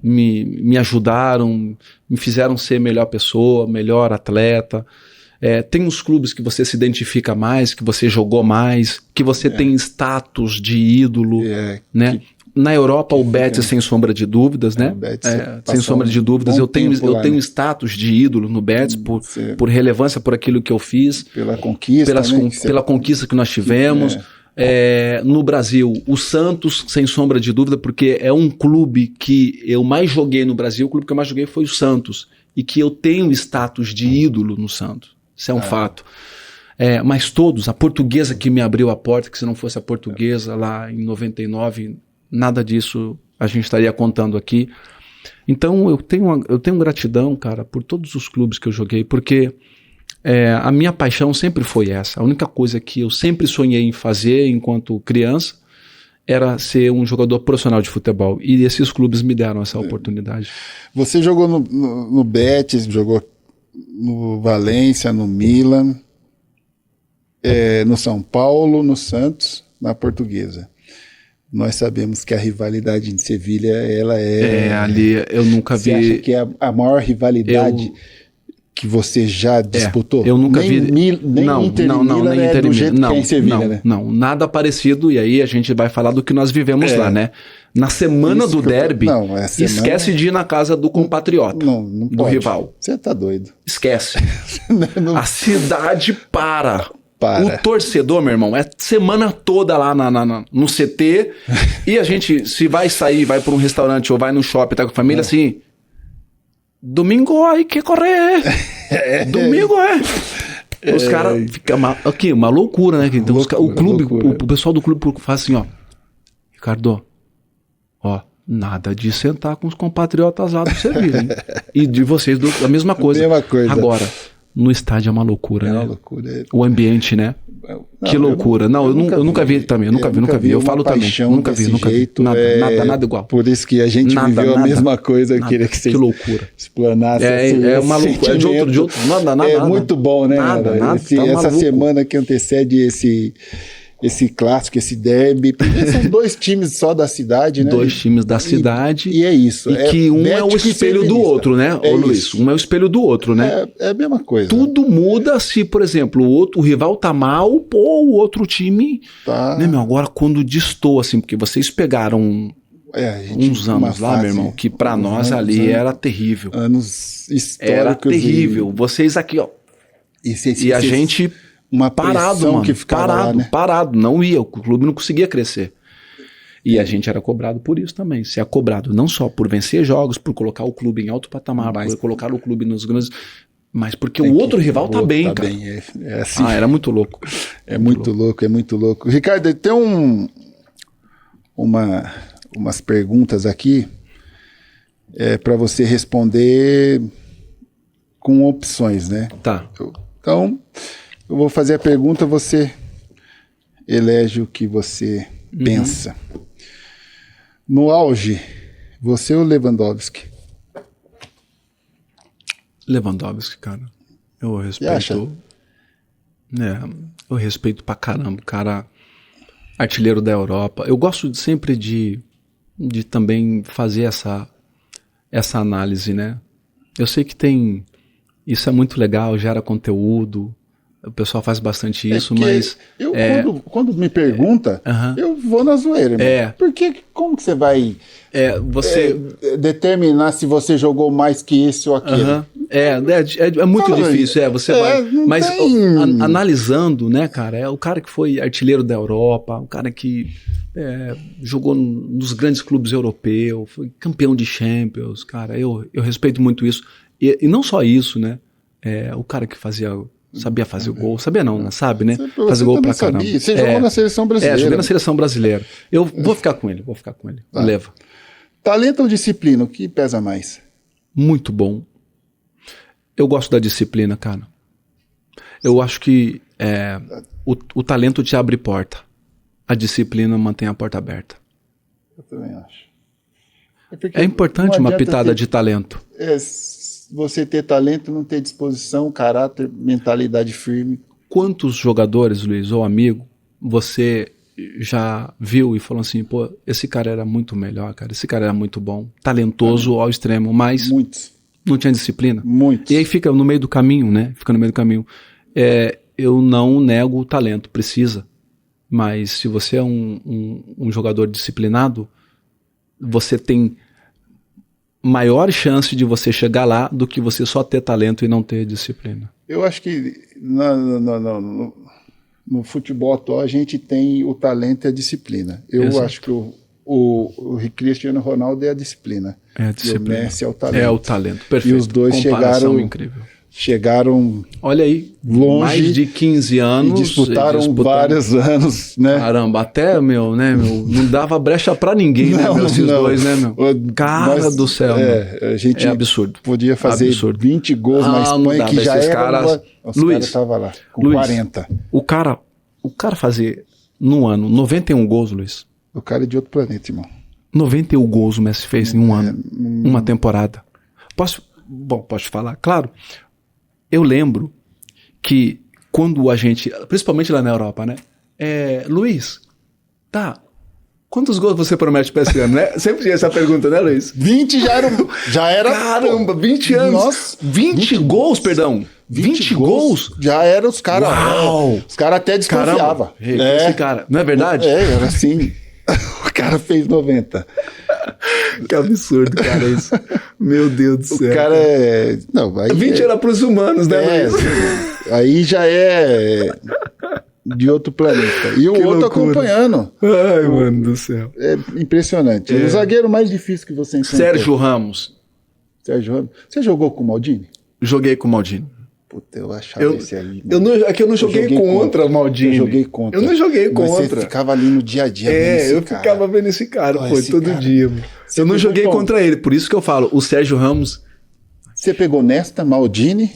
me ajudaram, me fizeram ser melhor pessoa, melhor atleta. Tem uns clubes que você se identifica mais, que você jogou mais, que você tem status de ídolo, né? Na Europa, o Betis, sem sombra de dúvidas, né? Sem sombra de dúvidas. Eu tenho status de ídolo no Betis por relevância, por aquilo que eu fiz. Pela conquista. Pela conquista que nós tivemos. No Brasil, o Santos, sem sombra de dúvida, porque é um clube que eu mais joguei no Brasil. O clube que eu mais joguei foi o Santos. E que eu tenho status de ídolo no Santos. Isso é um fato. Mas todos, a Portuguesa que me abriu a porta, que se não fosse a Portuguesa lá em 99... nada disso a gente estaria contando aqui. Então eu tenho gratidão, cara, por todos os clubes que eu joguei, porque a minha paixão sempre foi essa. A única coisa que eu sempre sonhei em fazer enquanto criança era ser um jogador profissional de futebol. E esses clubes me deram essa oportunidade. Você jogou no Betis, jogou no Valência, no Milan, no São Paulo, no Santos, na Portuguesa. Nós sabemos que a rivalidade em Sevilha, ela ali eu nunca vi... Você acha que é a maior rivalidade que você já disputou? Eu nunca vi... Nem Inter e Milan é do jeito que é em Sevilha, né? Não, nada parecido, e aí a gente vai falar do que nós vivemos lá, né? Na semana do derby, esquece de ir na casa do compatriota, não do pode. rival. Você tá doido. Esquece. A cidade para. Para. O torcedor, meu irmão, é semana toda lá no CT e a gente, se vai sair, vai para um restaurante ou vai no shopping, tá com a família, assim, domingo aí que correr. Domingo Os caras ficam uma loucura, né? Então, o clube, o pessoal do clube faz assim, ó. Ricardo, ó, nada de sentar com os compatriotas lá do serviço, hein? E de vocês, a mesma coisa. Agora, no estádio é uma loucura, né? Loucura. O ambiente, né? Que loucura. Eu nunca vi também. Eu nunca vi. Eu falo também. Nunca vi. Nada igual. Por isso que a gente viveu a mesma coisa. Eu queria que vocês explanassem. É uma loucura. É de outro. Nada. Muito bom, né? Essa semana que antecede esse clássico, esse derby. Porque são 2 times só da cidade, né? 2 times da cidade. E é isso. E que um é o espelho do outro, né, Luiz? Um é o espelho do outro, né? É a mesma coisa. Tudo muda se, por exemplo, o rival tá mal, o outro time... Tá. Né, meu? Agora, quando destoa, assim, porque vocês pegaram uns anos lá, meu irmão, que pra nós ali era terrível. Anos históricos. Era terrível. Vocês aqui, ó. E a gente... Uma parado, mano, que ficava lá, né? Parado, não ia, o clube não conseguia crescer. E a gente era cobrado por isso também, se é cobrado não só por vencer jogos, por colocar o clube em alto patamar, por colocar o clube nos grandes, mas porque o outro rival tá bem, cara. Assim, era muito louco. É muito louco. Ricardo, tem umas perguntas aqui para você responder com opções, né? Tá. Então... eu vou fazer a pergunta, você elege o que você pensa. No auge, você ou Lewandowski? Lewandowski, cara. Eu respeito. Eu respeito pra caramba. O cara, artilheiro da Europa. Eu gosto sempre de também fazer essa análise, né? Eu sei que isso é muito legal, gera conteúdo. O pessoal faz bastante isso, mas... Quando me pergunta, eu vou na zoeira. Porque como que você vai determinar se você jogou mais que esse ou aquele? É muito difícil. Você vai... Mas analisando, né, cara, é o cara que foi artilheiro da Europa, o cara que jogou nos grandes clubes europeus, foi campeão de Champions, cara, eu respeito muito isso. E não só isso, né? O cara que sabia fazer o gol, sabia não, né? Sabe, né? Fazer gol pra caramba. Você jogou na seleção brasileira. Joguei na seleção brasileira. Eu vou ficar com ele. Tá. Leva. Talento ou disciplina, o que pesa mais? Muito bom. Eu gosto da disciplina, cara. Eu acho que o talento te abre porta. A disciplina mantém a porta aberta. Eu também acho. É importante uma pitada de talento. Você ter talento, não ter disposição, caráter, mentalidade firme. Quantos jogadores, Luiz, ou amigo, você já viu e falou assim, pô, esse cara era muito melhor, cara, esse cara era muito bom, talentoso ao extremo, mas muitos não tinha disciplina? Muitos. E aí fica no meio do caminho, né? Eu não nego o talento, precisa. Mas se você é um jogador disciplinado, você tem maior chance de você chegar lá do que você só ter talento e não ter disciplina. Eu acho que no futebol atual a gente tem o talento e a disciplina. Eu acho que o Cristiano Ronaldo é a disciplina. E o Messi é o talento. É o talento, perfeito. E os dois chegaram olha aí, longe, mais de 15 anos. E disputaram vários anos, né? Caramba, até, não dava brecha pra ninguém, esses dois, né, meu? Cara do céu, a gente absurdo. Podia fazer 20 gols na Espanha, que já era... Os caras estavam lá, com 40. O cara fazer, no ano, 91 gols, Luiz. O cara é de outro planeta, irmão. 91 gols o Messi fez em um ano, uma temporada. Posso falar? Claro. Eu lembro que quando a gente, principalmente lá na Europa, né? Luiz, quantos gols você promete para esse ano, né? Sempre tinha essa pergunta, né, Luiz? 20 já era. Caramba, 20 anos. Nossa, 20 gols, perdão. 20 gols? Já era os caras. Os caras até desconfiavam. Esse cara, não é verdade? Era assim. O cara fez 90. Que absurdo, cara, isso. Meu Deus do céu. O cara Não, aí 20 era pros humanos, né, Luiz? Aí já é de outro planeta. E o que outro loucura. Acompanhando. Ai, mano do céu. É impressionante. O zagueiro mais difícil que você enfrentou. Sérgio Ramos. Você jogou com o Maldini? Joguei com o Maldini. Puta, eu achava esse aí. É que eu não joguei contra o Maldini. Eu joguei contra. Eu não joguei Mas contra. você ficava ali no dia a dia vendo esse eu cara. ficava vendo esse cara, Ó, pô, esse todo cara. dia. Mano. Você Eu não pegou joguei qual? contra ele, por isso que eu falo, o Sérgio Ramos, Você pegou Nesta, Maldini...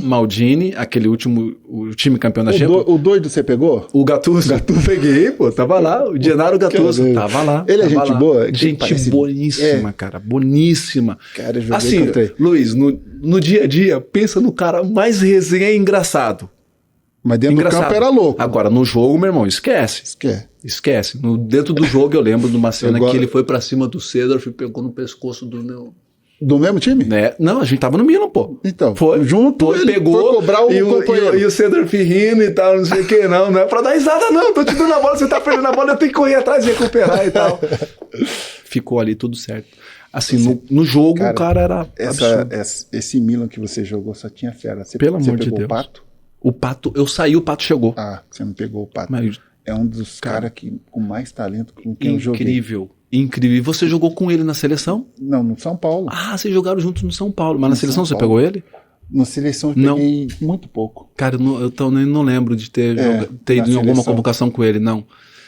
Maldini, aquele último, o time campeão da Champions. O doido você pegou? O Gattuso. Peguei, pô, tava lá. O Gennaro Gattuso, Caramba. tava lá. Ele é tava gente lá. boa? Gente Parece- boníssima, cara, boníssima. Cara, eu joguei Assim, contra ele. Luiz, no dia a dia, pensa no cara mais resenha e engraçado. Mas dentro do campo era louco. Agora, no jogo, meu irmão, esquece. Esquece. Dentro do jogo, eu lembro de uma cena que ele foi pra cima do Seedorf e pegou no pescoço do meu... Do mesmo time? Né? Não, a gente tava no Milan, pô. Então, Foi junto, ele pegou foi cobrar o companheiro. E o Seedorf rindo e tal, não sei o que, não é pra dar risada não, tô te dando a bola, você tá perdendo a bola, eu tenho que correr atrás e recuperar e tal. Ficou ali tudo certo. Assim, no jogo, cara, o cara era absurdo. Esse Milan que você jogou só tinha fera. Você, Pelo você amor de pegou Deus. o Pato? O Pato, eu saí, o Pato chegou. Ah, você não pegou o Pato. Mas, É um dos caras com mais talento com quem eu joguei. incrível. E você jogou com ele na seleção? Não, no São Paulo. Ah, vocês jogaram juntos no São Paulo. Mas na No seleção São você Paulo. pegou ele? Na seleção eu Não. peguei muito pouco. Cara, eu também não lembro de ter na ido em alguma seleção. convocação com ele, não.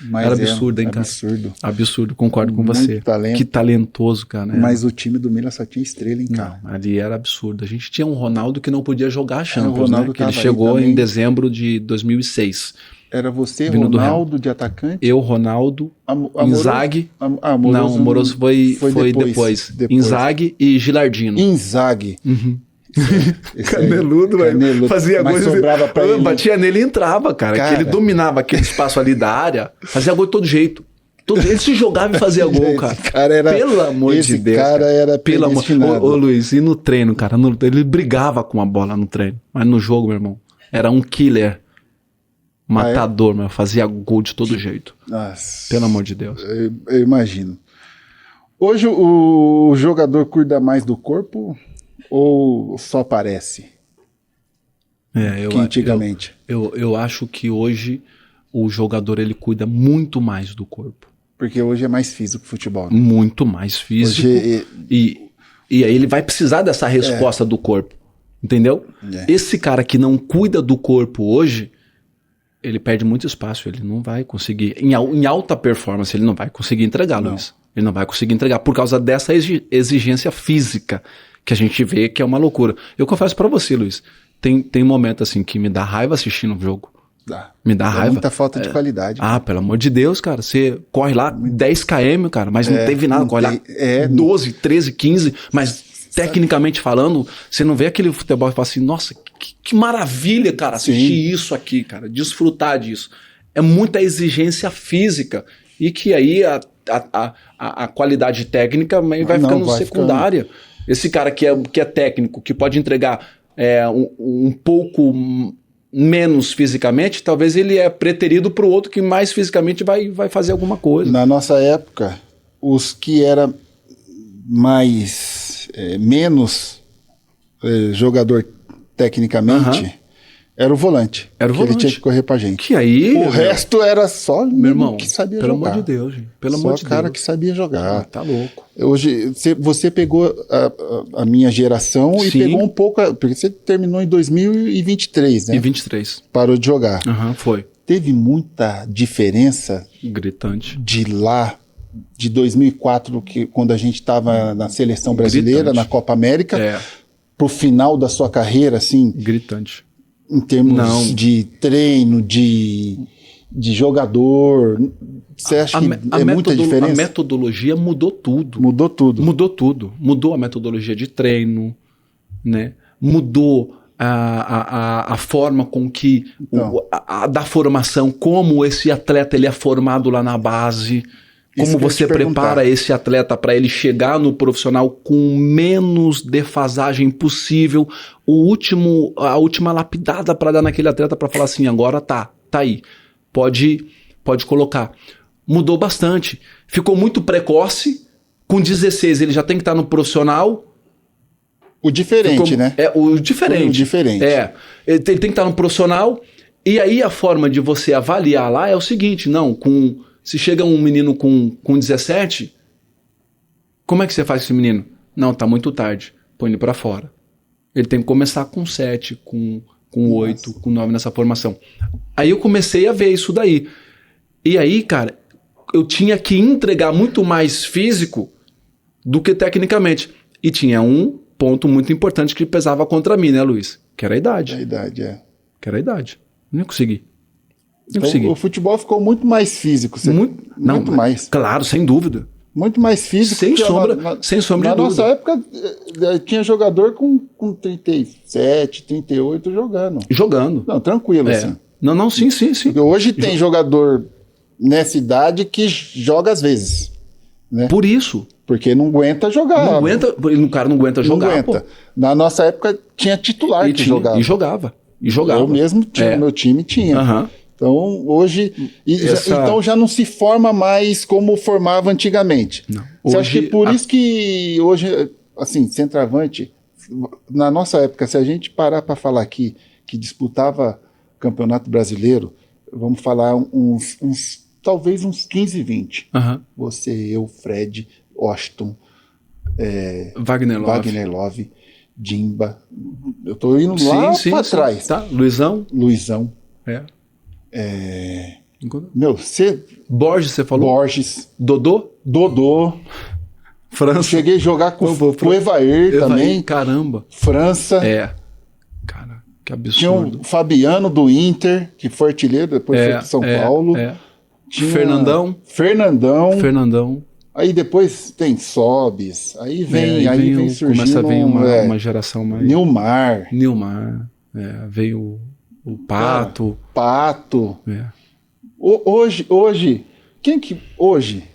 Mas Era absurdo, hein, cara? Absurdo. Absurdo, concordo com Muito você. talento. Que talentoso, cara. Né? Mas o time do Milan só tinha estrela, hein, cara? Não, ali era absurdo. A gente tinha um Ronaldo que não podia jogar a Champions, Ronaldo né? Que ele tava aí chegou também. em dezembro de 2006. Era você, Vindo do Ronaldo de atacante. Eu, Ronaldo, Inzaghi. Amoroso Não, o Moroso foi depois. Inzaghi e Gilardino. Inzaghi. Uhum. Esse aí, Caneludo, velho. Fazia mas gol. sobrava pra ele. Batia nele e entrava, cara. Que ele dominava aquele espaço ali da área, fazia gol de todo jeito. Ele se jogava e fazia gol, cara. Pelo amor de Deus. Esse cara era pelo amor. predestinado. Ô, Luiz, e no treino, cara? Ele brigava com a bola no treino. Mas no jogo, meu irmão, era um killer. Matador, meu. Fazia gol de todo jeito. Nossa, Pelo amor de Deus. eu imagino. Hoje o jogador cuida mais do corpo ou só parece? Que antigamente. Eu acho que hoje o jogador ele cuida muito mais do corpo. Porque hoje é mais físico o futebol. Né? Muito mais físico. Hoje E aí ele vai precisar dessa resposta do corpo. Entendeu? Esse cara que não cuida do corpo hoje, ele perde muito espaço. Ele não vai conseguir. Em alta performance, ele não vai conseguir entregar, Luiz. Ele não vai conseguir entregar por causa dessa exigência física que a gente vê que é uma loucura. Eu confesso pra você, Luiz, tem momento assim que me dá raiva assistindo o jogo. Me dá raiva. Muita falta de qualidade. Ah, pelo amor de Deus, cara. Você corre lá 10 km, cara, mas não teve nada. Corre lá 12, 13, 15, mas tecnicamente falando, você não vê aquele futebol e fala assim, nossa, que maravilha, cara, assistir isso aqui, cara, desfrutar disso. É muita exigência física e que aí a qualidade técnica vai ficando secundária. Esse cara que é técnico, que pode entregar um pouco menos fisicamente, talvez ele é preterido para o outro que mais fisicamente vai fazer alguma coisa. Na nossa época, os que eram menos jogador tecnicamente era o volante. Ele tinha que correr pra gente. Que aí, o resto era só meu irmão, que sabia pelo jogar. Amor de Deus, gente. Pelo só amor de cara Deus. que sabia jogar. Tá louco. Hoje, você pegou a minha geração e pegou um pouco... Porque você terminou em 2023, né? E 23. Parou de jogar. Foi. Teve muita diferença... Gritante. De lá, de 2004, quando a gente estava na seleção brasileira, na Copa América, pro final da sua carreira, assim... Gritante. Em termos de treino, de jogador... Você acha que muita diferença? A metodologia mudou tudo. Mudou tudo. Mudou tudo. Mudou a metodologia de treino, né? Mudou a forma com que... da formação, como esse atleta ele é formado lá na base... Como você prepara esse atleta para ele chegar no profissional com menos defasagem possível, a última lapidada para dar naquele atleta para falar assim, agora tá aí, pode colocar. Mudou bastante, ficou muito precoce, com 16 ele já tem que estar no profissional. O diferente, né? O diferente. O diferente. Ele tem que estar no profissional, e aí a forma de você avaliar lá é o seguinte, se chega um menino com 17, como é que você faz com esse menino? Não, tá muito tarde. Põe ele pra fora. Ele tem que começar com 7, com 8, com 9 nessa formação. Aí eu comecei a ver isso daí. E aí, cara, eu tinha que entregar muito mais físico do que tecnicamente. E tinha um ponto muito importante que pesava contra mim, né, Luiz? Que era a idade. A idade, é. Que era a idade. Não consegui. Não Então, consegui. o futebol ficou muito mais físico. Muito mais. Claro, sem dúvida. Muito mais físico. Sem que sombra, sem sombra na de nossa dúvida. época, tinha jogador com 37, 38 jogando. Jogando. Não, tranquilo, assim. Não, sim. Porque hoje tem jogador nessa idade que joga às vezes. Né? Por isso. Porque não aguenta jogar. Não aguenta, o cara não aguenta jogar. Não aguenta. Pô. Na nossa época tinha titular que jogava. E jogava. Eu mesmo tinha, meu time tinha. Aham. Então, hoje... Então, já não se forma mais como formava antigamente. Não. Você acha que por isso que hoje, assim, centroavante, na nossa época, se a gente parar para falar aqui que disputava Campeonato Brasileiro, vamos falar talvez uns 15, 20. Aham. Você, eu, Fred, Washington, Wagner Love, Dimba. Eu tô indo lá para trás. Tá. Luizão. Meu, Borges, você falou? Borges. Dodô. França. Cheguei a jogar com o Evair também. Caramba. França. Cara, que Tinha absurdo. o Fabiano do Inter, que foi artilheiro, depois foi pro São Paulo. Tinha Fernandão. Aí depois tem Sobis. Aí vem surgindo... Começa a vir uma geração mais... Nilmar. Veio o Pato. Pato. Hoje,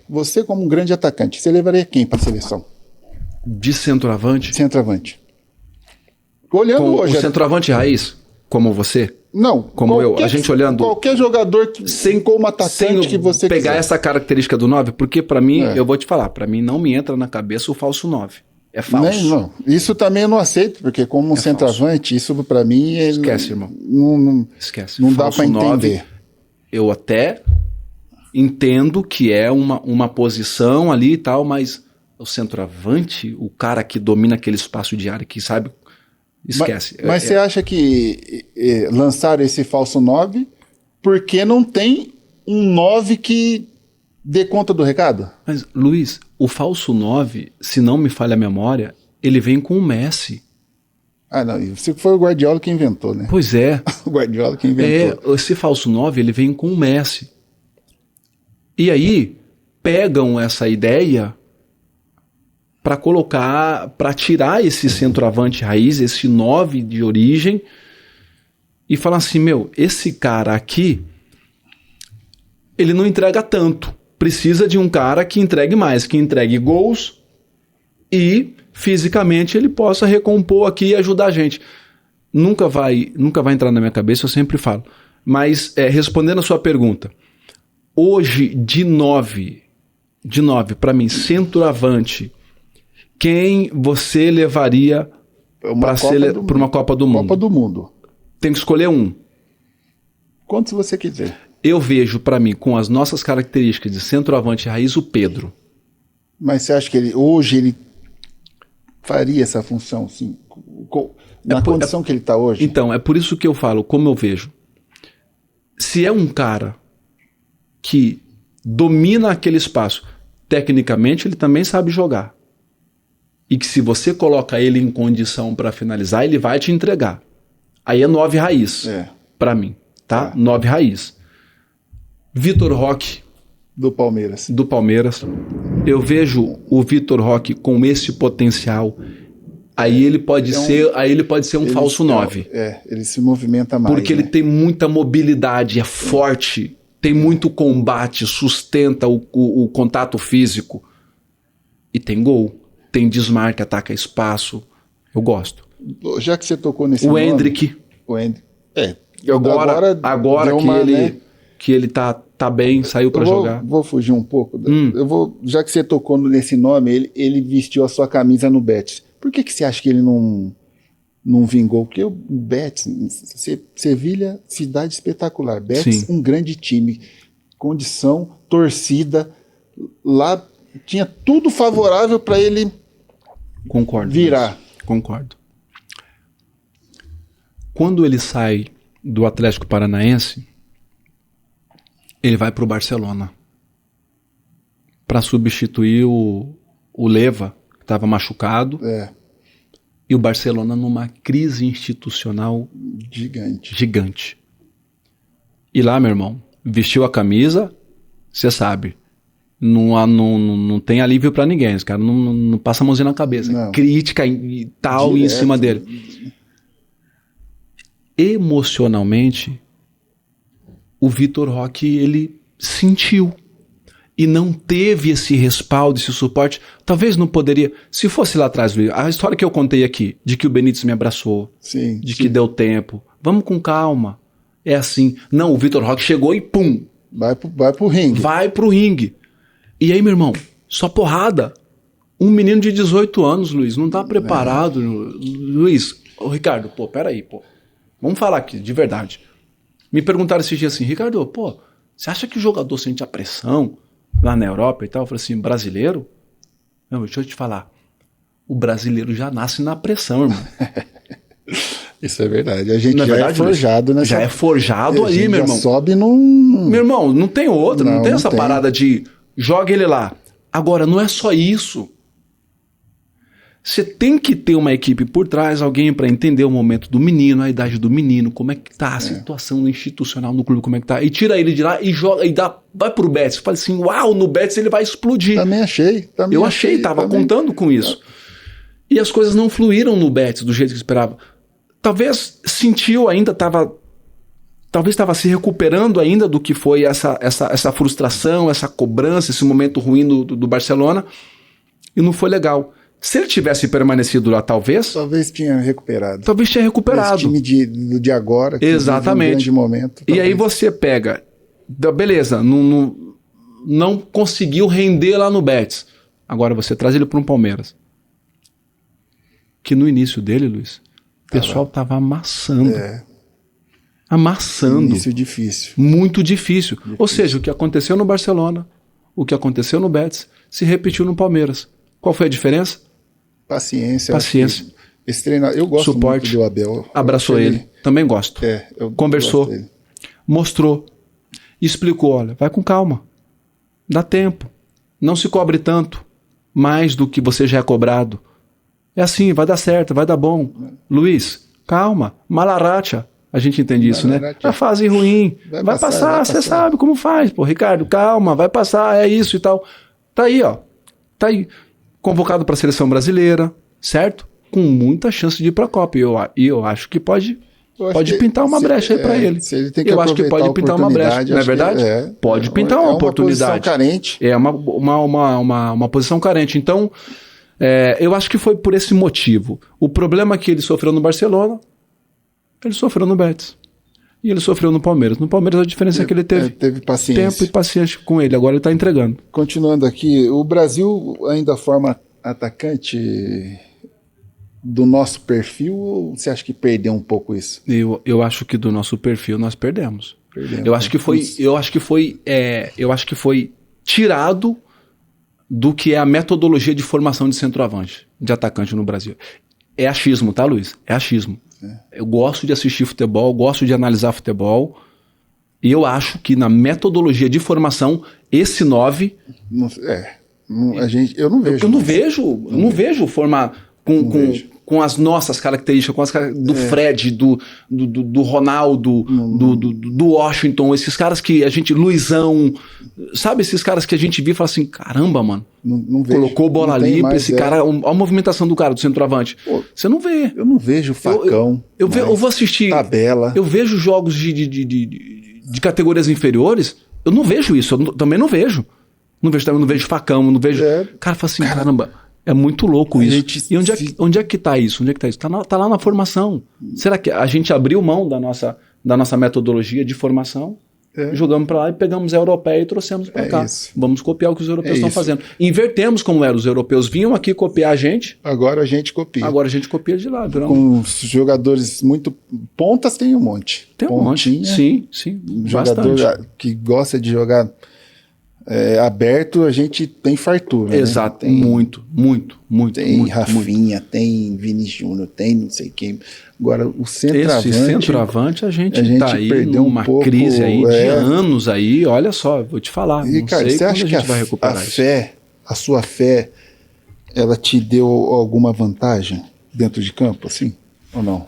você como um grande atacante, você levaria quem para a seleção? De centroavante? Centroavante. Olhando hoje... O centroavante raiz, como você? Não. Como eu. A gente olhando... Qualquer jogador como atacante que você pegar quiser. essa característica do 9, porque para mim, eu vou te falar, para mim não me entra na cabeça o falso 9. É falso. Não. Isso também eu não aceito, porque como um centroavante, isso para mim... Esquece, irmão. Esquece. Não dá para entender. 9, eu até entendo que é uma posição ali e tal, mas o centroavante, o cara que domina aquele espaço de área, que sabe... Esquece. Mas você acha que lançaram esse falso 9 porque não tem um 9 que dê conta do recado? Mas, Luiz, o falso 9, se não me falha a memória, ele vem com o Messi. Ah, não. Isso foi o Guardiola que inventou, né? Pois é. O Guardiola que inventou. Esse falso 9, ele vem com o Messi. E aí, pegam essa ideia para colocar, para tirar esse centroavante raiz, esse 9 de origem, e falar assim, esse cara aqui, ele não entrega tanto. Precisa de um cara que entregue mais, que entregue gols e fisicamente ele possa recompor aqui e ajudar a gente. Nunca vai entrar na minha cabeça, eu sempre falo. Mas, respondendo a sua pergunta, hoje, de 9, para mim, centroavante, quem você levaria para uma Copa do Mundo? Copa do Mundo. Tem que escolher um. Quantos você quiser. Eu vejo, para mim, com as nossas características de centroavante raiz, o Pedro. Mas você acha que hoje ele faria essa função, assim, na condição que ele está hoje? Então, é por isso que eu falo, como eu vejo. Se é um cara que domina aquele espaço, tecnicamente ele também sabe jogar. E que se você coloca ele em condição para finalizar, ele vai te entregar. Aí é 9 raiz, para mim, tá? 9 raiz. Vitor Roque. Do Palmeiras. Eu vejo o Vitor Roque com esse potencial. Aí ele pode ser um falso 9. Ele se movimenta mais. Porque ele tem muita mobilidade, é forte, tem muito combate, sustenta o contato físico. E tem gol. Tem desmarque, ataca espaço. Eu gosto. Já que você tocou nesse nome... O Hendrick. Agora que ele tá bem, saiu para jogar. Vou fugir um pouco. Já que você tocou nesse nome, ele vestiu a sua camisa no Betis. Por que você acha que ele não vingou? Porque o Betis, Sevilha, cidade espetacular. Betis, um grande time. Condição, torcida. Lá tinha tudo favorável para ele Concordo. virar. Concordo. Quando ele sai do Atlético Paranaense, ele vai para o Barcelona para substituir o Leva, que estava machucado, e o Barcelona numa crise institucional gigante. E lá, meu irmão, vestiu a camisa, você sabe, não tem alívio para ninguém, os caras não passam a mãozinha na cabeça, não. Crítica e tal em cima dele. Emocionalmente, o Vitor Roque, ele sentiu e não teve esse respaldo, esse suporte. Talvez não poderia, se fosse lá atrás, a história que eu contei aqui, de que o Benítez me abraçou, que deu tempo, vamos com calma, é assim. Não, o Vitor Roque chegou e pum, vai pro ringue. Vai pro ringue. E aí, meu irmão, só porrada. Um menino de 18 anos, Luiz, não tá preparado. Luiz, Ricardo, peraí, vamos falar aqui, de verdade. Me perguntaram esses dias assim, Ricardo, você acha que o jogador sente a pressão lá na Europa e tal? Eu falei assim, brasileiro? Não, deixa eu te falar. O brasileiro já nasce na pressão, irmão. Isso é verdade. A gente já é forjado nessa... Já é forjado aí, meu irmão. Sobe num... Meu irmão, não tem outra. Não tem essa parada de joga ele lá. Agora, não é só isso. Você tem que ter uma equipe por trás, alguém para entender o momento do menino, a idade do menino, como é que tá a situação institucional no clube, como é que tá. E tira ele de lá e joga, e vai pro Betis. Fala assim, uau, no Betis ele vai explodir. Também achei. Eu achei, tava contando com isso. E as coisas não fluíram no Betis do jeito que esperava. Talvez sentiu ainda, talvez estava se recuperando ainda do que foi essa frustração, essa cobrança, esse momento ruim do Barcelona, e não foi legal. Se ele tivesse permanecido lá, talvez tinha recuperado. Talvez tinha recuperado. Esse time de agora, que exatamente. Um grande momento. E aí você pega, beleza, não conseguiu render lá no Betis. Agora você traz ele para um Palmeiras. Que no início dele, Luiz, o pessoal tava amassando. Amassando. Início difícil. Muito difícil. Ou seja, o que aconteceu no Barcelona, o que aconteceu no Betis, se repetiu no Palmeiras. Qual foi a diferença? Paciência. Esse treinador, eu gosto suporte, muito do Abel. Abraçou ele. Também gosto. Conversou. Mostrou. Explicou, olha, vai com calma. Dá tempo. Não se cobre tanto. Mais do que você já é cobrado. É assim, vai dar certo, vai dar bom. Luiz, calma. Malaracha. A gente entende isso, né? A fase ruim. Vai passar, você sabe como faz. Ricardo, calma, vai passar, é isso e tal. Tá aí, ó. Tá aí. Convocado para a seleção brasileira, certo? Com muita chance de ir para a Copa. E eu acho que pode pintar uma brecha aí para ele. Eu acho que pode pintar uma brecha, não é verdade? Pode pintar uma oportunidade. Posição carente. É uma posição carente. Então, eu acho que foi por esse motivo. O problema que ele sofreu no Barcelona, ele sofreu no Betis. E ele sofreu no Palmeiras. No Palmeiras a diferença é que ele teve paciência. Tempo e paciência com ele. Agora ele está entregando. Continuando aqui, o Brasil ainda forma atacante do nosso perfil ou você acha que perdeu um pouco isso? Eu acho que do nosso perfil nós perdemos. Eu acho que foi tirado do que é a metodologia de formação de centroavante, de atacante no Brasil. É achismo, tá, Luiz? É achismo. Eu gosto de assistir futebol, gosto de analisar futebol, e eu acho que na metodologia de formação, esse 9... Eu não vejo. Eu não vejo formar com as nossas características, com as do Fred, do Ronaldo, do Washington, esses caras que a gente... Luizão, sabe esses caras que a gente viu e fala assim, caramba, mano, não vejo. Colocou bola ali pra esse cara, olha a movimentação do cara, do centroavante. Você não vê. Eu não vejo facão. Eu vou assistir... Tabela. Eu vejo jogos de categorias inferiores, eu não vejo isso, eu também não vejo. Não vejo facão, não vejo... Cara, fala assim, caramba... É muito louco isso. E onde é que tá isso? Tá lá na formação. Será que a gente abriu mão da nossa metodologia de formação? Jogamos para lá e pegamos a europeia e trouxemos para cá. Isso. Vamos copiar o que os europeus estão fazendo. Invertemos como era. Os europeus vinham aqui copiar a gente. Agora a gente copia. Agora a gente copia de lá. Com jogadores muito... Pontas tem um monte. Tem um monte. Sim. Jogador bastante. Que gosta de jogar aberto, a gente tem fartura. Exato, né? muito. Tem muito, Rafinha, tem Vini Júnior, tem não sei quem. Agora, o centroavante... Esse centroavante, a gente tá aí perdeu numa pouco, crise aí de anos aí, olha só, vou te falar, E, não cara, sei você quando acha a que gente vai recuperar isso. a sua fé, ela te deu alguma vantagem dentro de campo, assim? Ou não?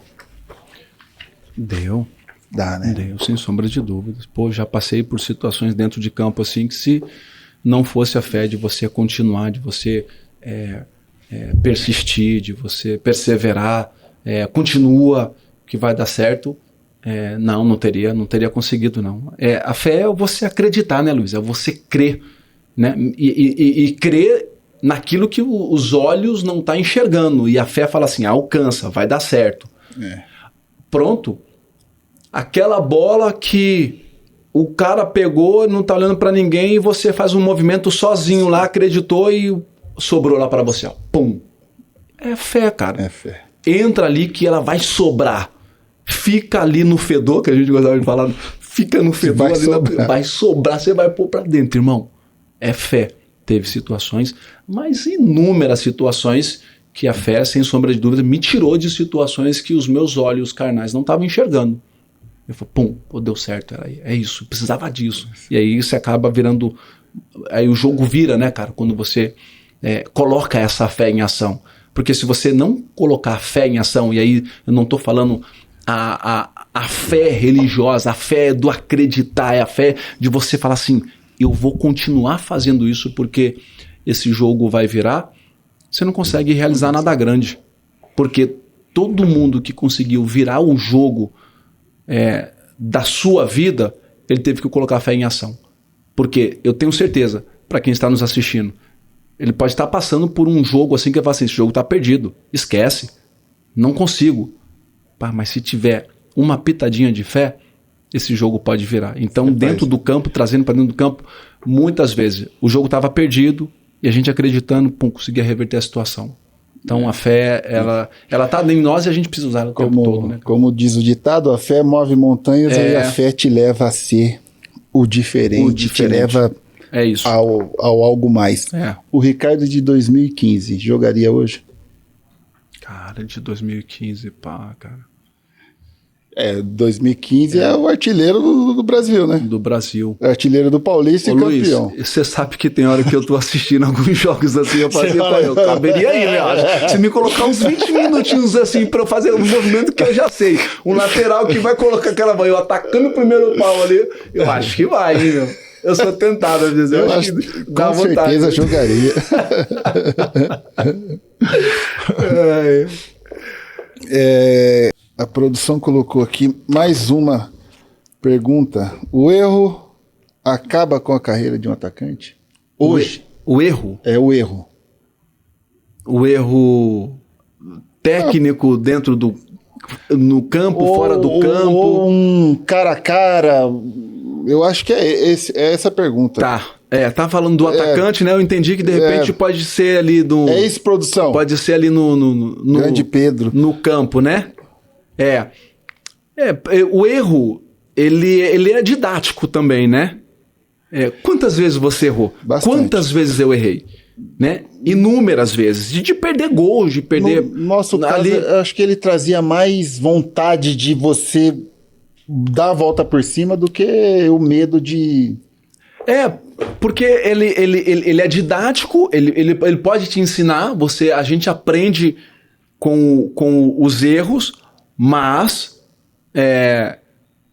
Deu, Dá, né? deu, sem sombra de dúvidas. Pô, já passei por situações dentro de campo assim que se não fosse a fé de você continuar, de você persistir, de você perseverar, continua que vai dar certo, não teria conseguido, não. A fé é você acreditar, né, Luiz? É você crer, né? E crer naquilo que os olhos não estão enxergando. E a fé fala assim, alcança, vai dar certo. Pronto. Aquela bola que o cara pegou, não tá olhando para ninguém e você faz um movimento sozinho lá, acreditou e sobrou lá para você. Ó. Pum. É fé, cara. É fé. Entra ali que ela vai sobrar. Fica ali no fedor, que a gente gostava de falar. Fica no fedor, vai sobrar, você vai pôr para dentro, irmão. É fé. Teve situações, mas inúmeras situações que a fé, sem sombra de dúvida, me tirou de situações que os meus olhos carnais não estavam enxergando. Eu falei, pum, deu certo, é isso, precisava disso. E aí você acaba virando, aí o jogo vira, né, cara, quando você coloca essa fé em ação. Porque se você não colocar fé em ação, e aí eu não estou falando a fé religiosa, a fé do acreditar, é a fé de você falar assim, eu vou continuar fazendo isso porque esse jogo vai virar, você não consegue realizar nada grande. Porque todo mundo que conseguiu virar o jogo da sua vida, ele teve que colocar fé em ação. Porque eu tenho certeza, para quem está nos assistindo, ele pode estar passando por um jogo assim que ele fala assim, esse jogo está perdido, esquece, não consigo. Mas se tiver uma pitadinha de fé, esse jogo pode virar. Então, dentro do campo, trazendo para dentro do campo, muitas vezes o jogo estava perdido e a gente acreditando, conseguia reverter a situação. Então, a fé, ela tá em nós e a gente precisa usar ela o tempo todo. Né? Como diz o ditado, a fé move montanhas e a fé te leva a ser o diferente. Te leva isso. ao algo mais. O Ricardo de 2015 jogaria hoje? Cara, de 2015, cara. 2015 é o artilheiro do Brasil, né? Do Brasil. Artilheiro do Paulista e campeão. Luiz, você sabe que tem hora que eu tô assistindo alguns jogos assim, eu fazia, eu caberia aí, eu acho. Se me colocar uns 20 minutinhos assim pra eu fazer um movimento que eu já sei, um lateral que vai colocar aquela bola, eu atacando o primeiro pau ali, eu acho que vai, hein, meu. Eu sou tentado a dizer, eu acho que dá com vontade. certeza jogaria. A produção colocou aqui mais uma pergunta. O erro acaba com a carreira de um atacante? Hoje. O erro? É o erro. O erro técnico dentro no campo, fora do campo? Ou um cara a cara. Eu acho que é essa a pergunta. Tá falando do atacante, né? Eu entendi que de repente pode ser ali no... É isso, produção. Pode ser ali no Grande Pedro. No campo, né? O erro, ele é didático também, né? Quantas vezes você errou? Bastante. Quantas vezes eu errei? Né? Inúmeras vezes. De perder gols, de perder... No nosso caso, eu acho que ele trazia mais vontade de você dar a volta por cima do que o medo de... Porque ele é didático, ele pode te ensinar, a gente aprende com os erros, mas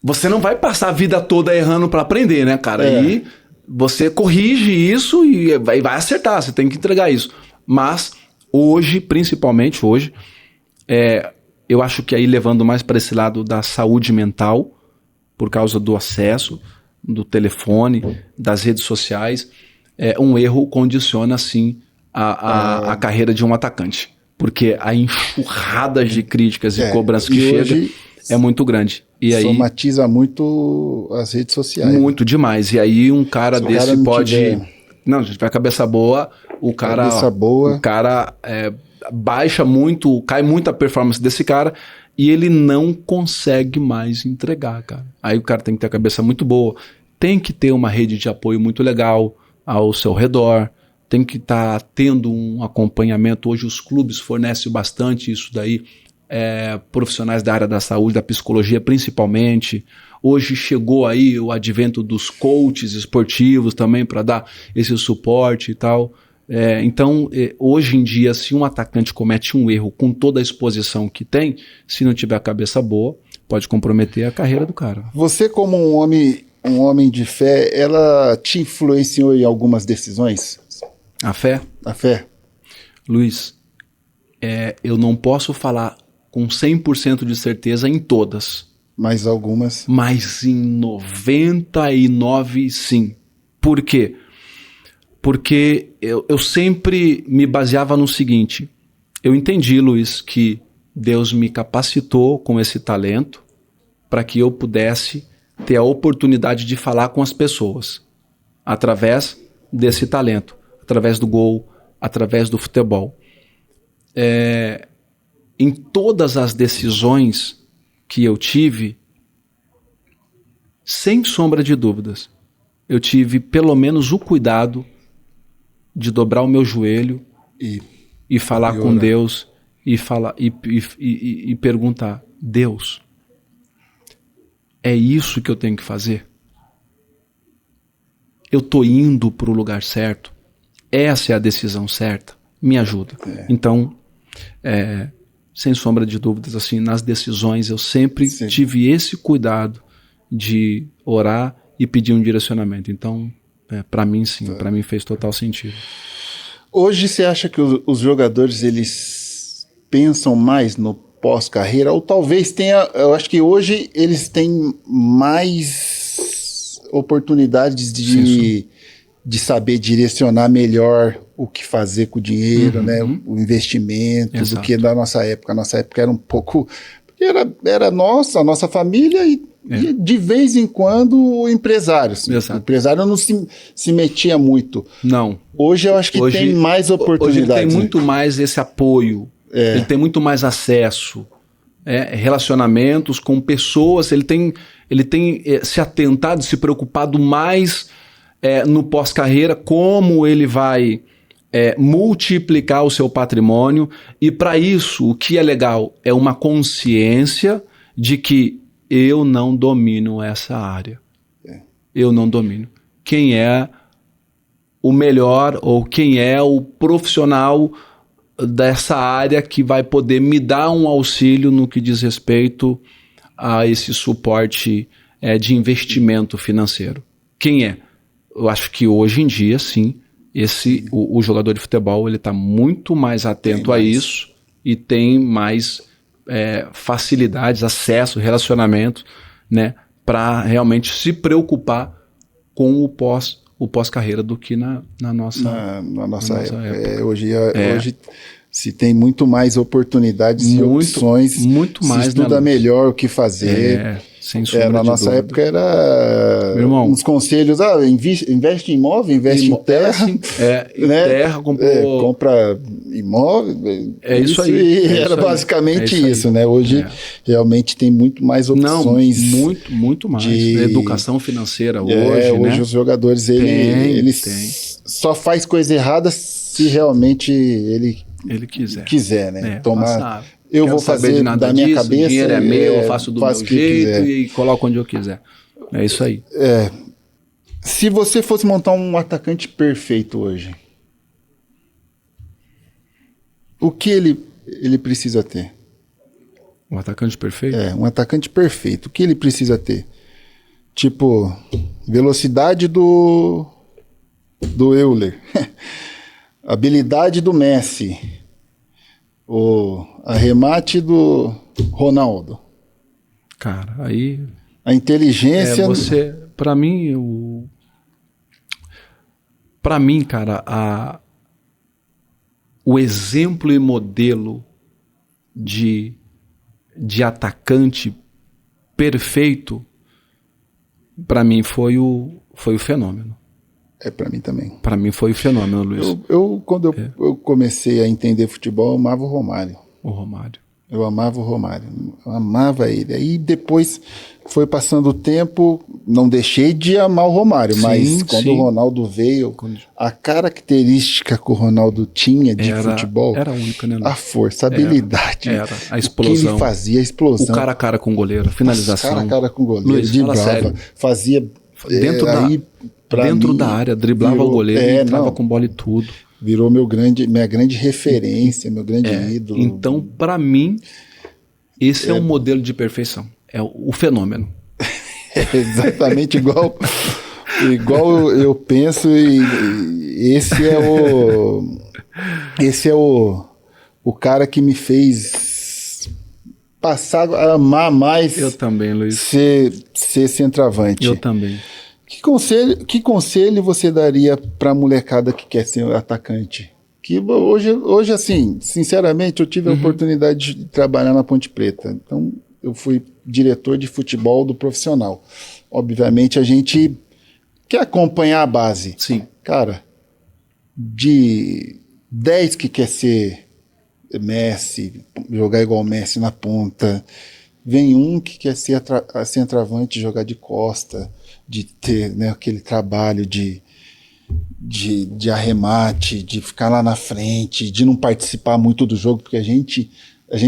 você não vai passar a vida toda errando para aprender, né, cara? E você corrige isso e vai acertar, você tem que entregar isso. Mas hoje, principalmente hoje, eu acho que aí levando mais para esse lado da saúde mental, por causa do acesso, do telefone, das redes sociais, um erro condiciona, sim, a carreira de um atacante. Porque a enxurrada de críticas e cobranças que chega é muito grande. E aí somatiza muito as redes sociais. Muito demais. E aí um cara desse pode... Não, se tiver cabeça boa, o cara baixa muito, cai muito a performance desse cara e ele não consegue mais entregar, cara. Aí o cara tem que ter a cabeça muito boa, tem que ter uma rede de apoio muito legal, ao seu redor, tem que estar tendo um acompanhamento. Hoje os clubes fornecem bastante isso daí, profissionais da área da saúde, da psicologia principalmente. Hoje chegou aí o advento dos coaches esportivos também para dar esse suporte e tal. Então, hoje em dia, se um atacante comete um erro com toda a exposição que tem, se não tiver a cabeça boa, pode comprometer a carreira do cara. Você, como um homem de fé, ela te influenciou em algumas decisões? A fé? A fé? Luiz, eu não posso falar com 100% de certeza em todas. Mais algumas? Mas em 99 sim. Por quê? Porque eu sempre me baseava no seguinte. Eu entendi, Luiz, que Deus me capacitou com esse talento para que eu pudesse ter a oportunidade de falar com as pessoas através desse talento, através do gol, através do futebol. Em todas as decisões que eu tive, sem sombra de dúvidas, eu tive pelo menos o cuidado de dobrar o meu joelho e falar com Deus e perguntar: Deus, é isso que eu tenho que fazer? Eu estou indo para o lugar certo? Essa é a decisão certa? Me ajuda. Então, sem sombra de dúvidas, assim, nas decisões eu sempre tive esse cuidado de orar e pedir um direcionamento. Então, para mim, sim, para mim fez total sentido. Hoje você acha que os jogadores eles pensam mais no pós-carreira? Ou talvez eu acho que hoje eles têm mais oportunidades de saber direcionar melhor o que fazer com o dinheiro, né? O investimento, do que da nossa época. A nossa época era um pouco... Era a nossa família e de vez em quando empresários. O empresário não se metia muito. Não. Hoje eu acho que tem mais oportunidades. Hoje ele tem muito mais esse apoio. Ele tem muito mais acesso. Relacionamentos com pessoas. Ele tem se atentado, se preocupado mais no pós-carreira, como ele vai multiplicar o seu patrimônio. E para isso, o que é legal é uma consciência de que eu não domino essa área. Eu não domino. Quem é o melhor ou quem é o profissional dessa área que vai poder me dar um auxílio no que diz respeito a esse suporte de investimento financeiro? Quem é? Eu acho que hoje em dia, sim, o jogador de futebol ele está muito mais atento a isso e tem mais facilidades, acesso, relacionamento, né, para realmente se preocupar com o pós-carreira do que na nossa época. Hoje se tem muito mais oportunidades e opções, muito mais, se estuda melhor o que fazer. Sem sombra na de nossa dúvida. época era uns conselhos, investe em imóvel, investe em terra, em né? terra, compra imóvel, isso aí. Era basicamente isso, né? Hoje realmente tem muito mais opções. Muito mais. Educação financeira hoje, hoje os jogadores eles só faz coisa errada se realmente ele quiser, né? Tomar. Eu vou fazer da minha cabeça. O dinheiro é meu, eu faço do meu jeito e coloco onde eu quiser. É isso aí. Se você fosse montar um atacante perfeito hoje, o que ele precisa ter? Um atacante perfeito? Um atacante perfeito. O que ele precisa ter? Tipo, velocidade do Euler. Habilidade do Messi. O arremate do Ronaldo. Cara, aí... A inteligência... Pra mim, cara, o exemplo e modelo de atacante perfeito, pra mim, foi o fenômeno. Pra mim também. Pra mim foi o fenômeno, Luiz. Quando eu comecei a entender futebol, eu amava o Romário. O Romário. Eu amava o Romário, eu amava ele. Aí depois foi passando o tempo, não deixei de amar o Romário, Sim, mas quando sim. o Ronaldo veio, a característica que o Ronaldo tinha de futebol, Era única, né, Luiz? a força, a habilidade, Era. A o que ele explosão. fazia, a O explosão. cara a cara com o goleiro, a finalização. Cara a cara com o goleiro, Luiz, fala driblava, sério. fazia... Dentro Pra mim, da área, driblava virou- o goleiro e entrava não, com bola e tudo. virou minha grande referência, meu grande ídolo. Então, pra mim, esse é um modelo de perfeição. É o fenômeno. É exatamente igual eu penso, e esse é o cara que me fez passar a amar mais Eu também, Luiz. ser centroavante. Eu também. Que conselho você daria para a molecada que quer ser atacante? Que hoje, assim, sinceramente, eu tive a oportunidade de trabalhar na Ponte Preta. Então, eu fui diretor de futebol do profissional. Obviamente, a gente quer acompanhar a base. Sim. Cara, de 10 que quer ser Messi, jogar igual Messi na ponta, vem um que quer ser centroavante, jogar de costa, de ter, né, aquele trabalho de arremate, de ficar lá na frente, de não participar muito do jogo, porque a gente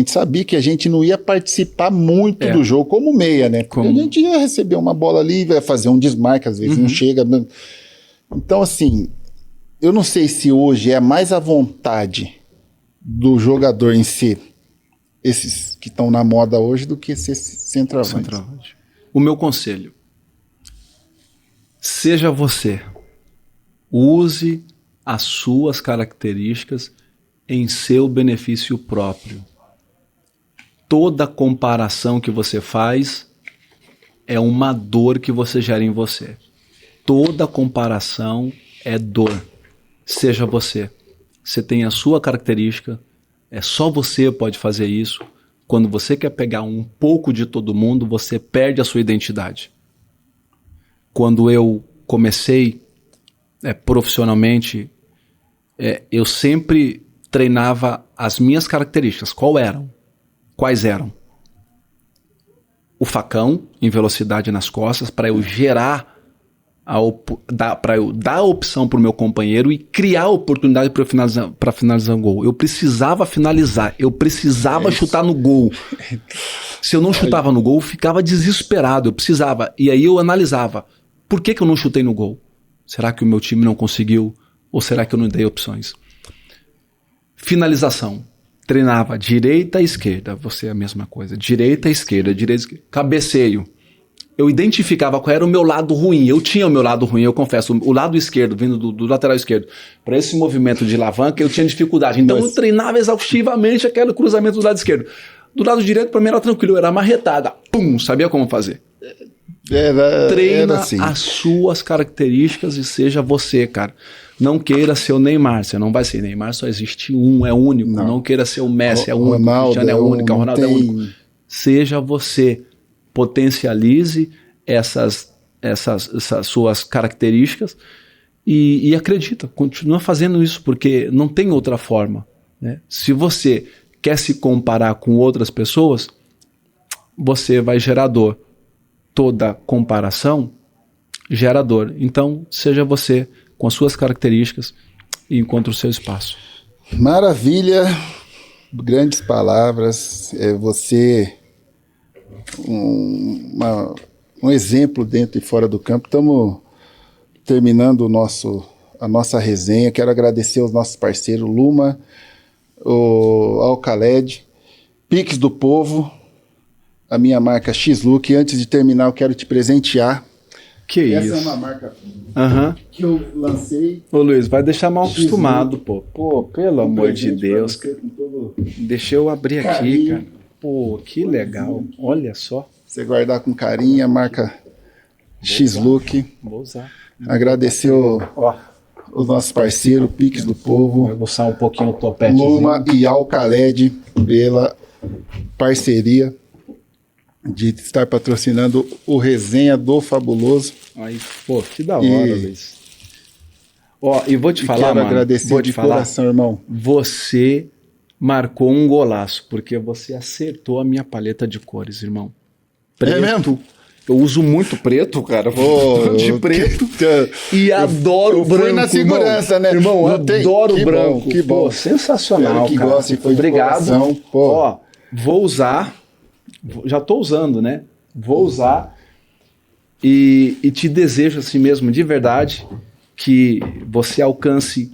sabia que a gente não ia participar muito do jogo como meia, né? Porque a gente ia receber uma bola ali, ia fazer um desmarque, às vezes não chega. Então, assim, eu não sei se hoje é mais a vontade do jogador em si, esses que estão na moda hoje, do que ser centroavante. O meu conselho: seja você. Use as suas características em seu benefício próprio. Toda comparação que você faz é uma dor que você gera em você. Toda comparação é dor. Seja você. Você tem a sua característica, só você pode fazer isso. Quando você quer pegar um pouco de todo mundo, você perde a sua identidade. Quando eu comecei profissionalmente, eu sempre treinava as minhas características. Quais eram? O facão em velocidade nas costas, para eu gerar, para eu dar a opção para o meu companheiro e criar a oportunidade para finalizar o gol. Eu precisava finalizar, eu precisava chutar no gol. Se eu não chutava no gol, eu ficava desesperado, eu precisava. E aí eu analisava, por que eu não chutei no gol? Será que o meu time não conseguiu? Ou será que eu não dei opções? Finalização. Treinava direita e esquerda. Você é a mesma coisa. Direita e esquerda, direita e esquerda. Cabeceio. Eu identificava qual era o meu lado ruim. Eu tinha o meu lado ruim, eu confesso. O lado esquerdo, vindo do lateral esquerdo. Para esse movimento de alavanca, eu tinha dificuldade. Então eu treinava exaustivamente aquele cruzamento do lado esquerdo. Do lado direito, para mim era tranquilo. Era marretada. Pum! Sabia como fazer. Treina assim. as suas características e seja você, cara. Não queira ser o Neymar, você não vai ser Neymar, só existe um, é único. Não queira ser o Messi, é único. O Cristiano é único, o Ronaldo é único. Seja você. Potencialize essas suas características e acredita, continua fazendo isso, porque não tem outra forma, né? Se você quer se comparar com outras pessoas, você vai gerar dor. Toda comparação gera dor. Então, seja você com as suas características e encontre o seu espaço. Maravilha, grandes palavras. Você um exemplo dentro e fora do campo. Estamos terminando a nossa resenha. Quero agradecer aos nossos parceiros Luma, o Alcaled, Pix do Povo, a minha marca X-Look. Antes de terminar, eu quero te presentear. Essa é uma marca que eu lancei. Ô Luiz, vai deixar mal acostumado, pô. Pô, pelo amor de Deus. Deixa eu abrir aqui, cara. Pô, que legal. Olha só. Você guardar com carinho, a marca X-Look. Vou usar. Agradecer os nossos parceiros, Pix do Povo. Vou usar um pouquinho o topete. Luma e Alcaled pela parceria de estar patrocinando o Resenha do Fabuloso. Aí, pô, que da hora, Luiz. Ó, e vou te falar, quero mano. agradecer Vou te de falar, coração, irmão. Você marcou um golaço, porque você acertou a minha paleta de cores, irmão. Preto. É mesmo? Eu uso muito preto, cara. De preto. E eu adoro branco. Fui na segurança, irmão. né? Irmão, Não tem. adoro Que branco. bom, que bom. Pô, sensacional, que cara. goste, foi de Obrigado. coração, pô. Ó, vou usar. Já tô usando, né? Vou usar. E te desejo assim mesmo, de verdade, que você alcance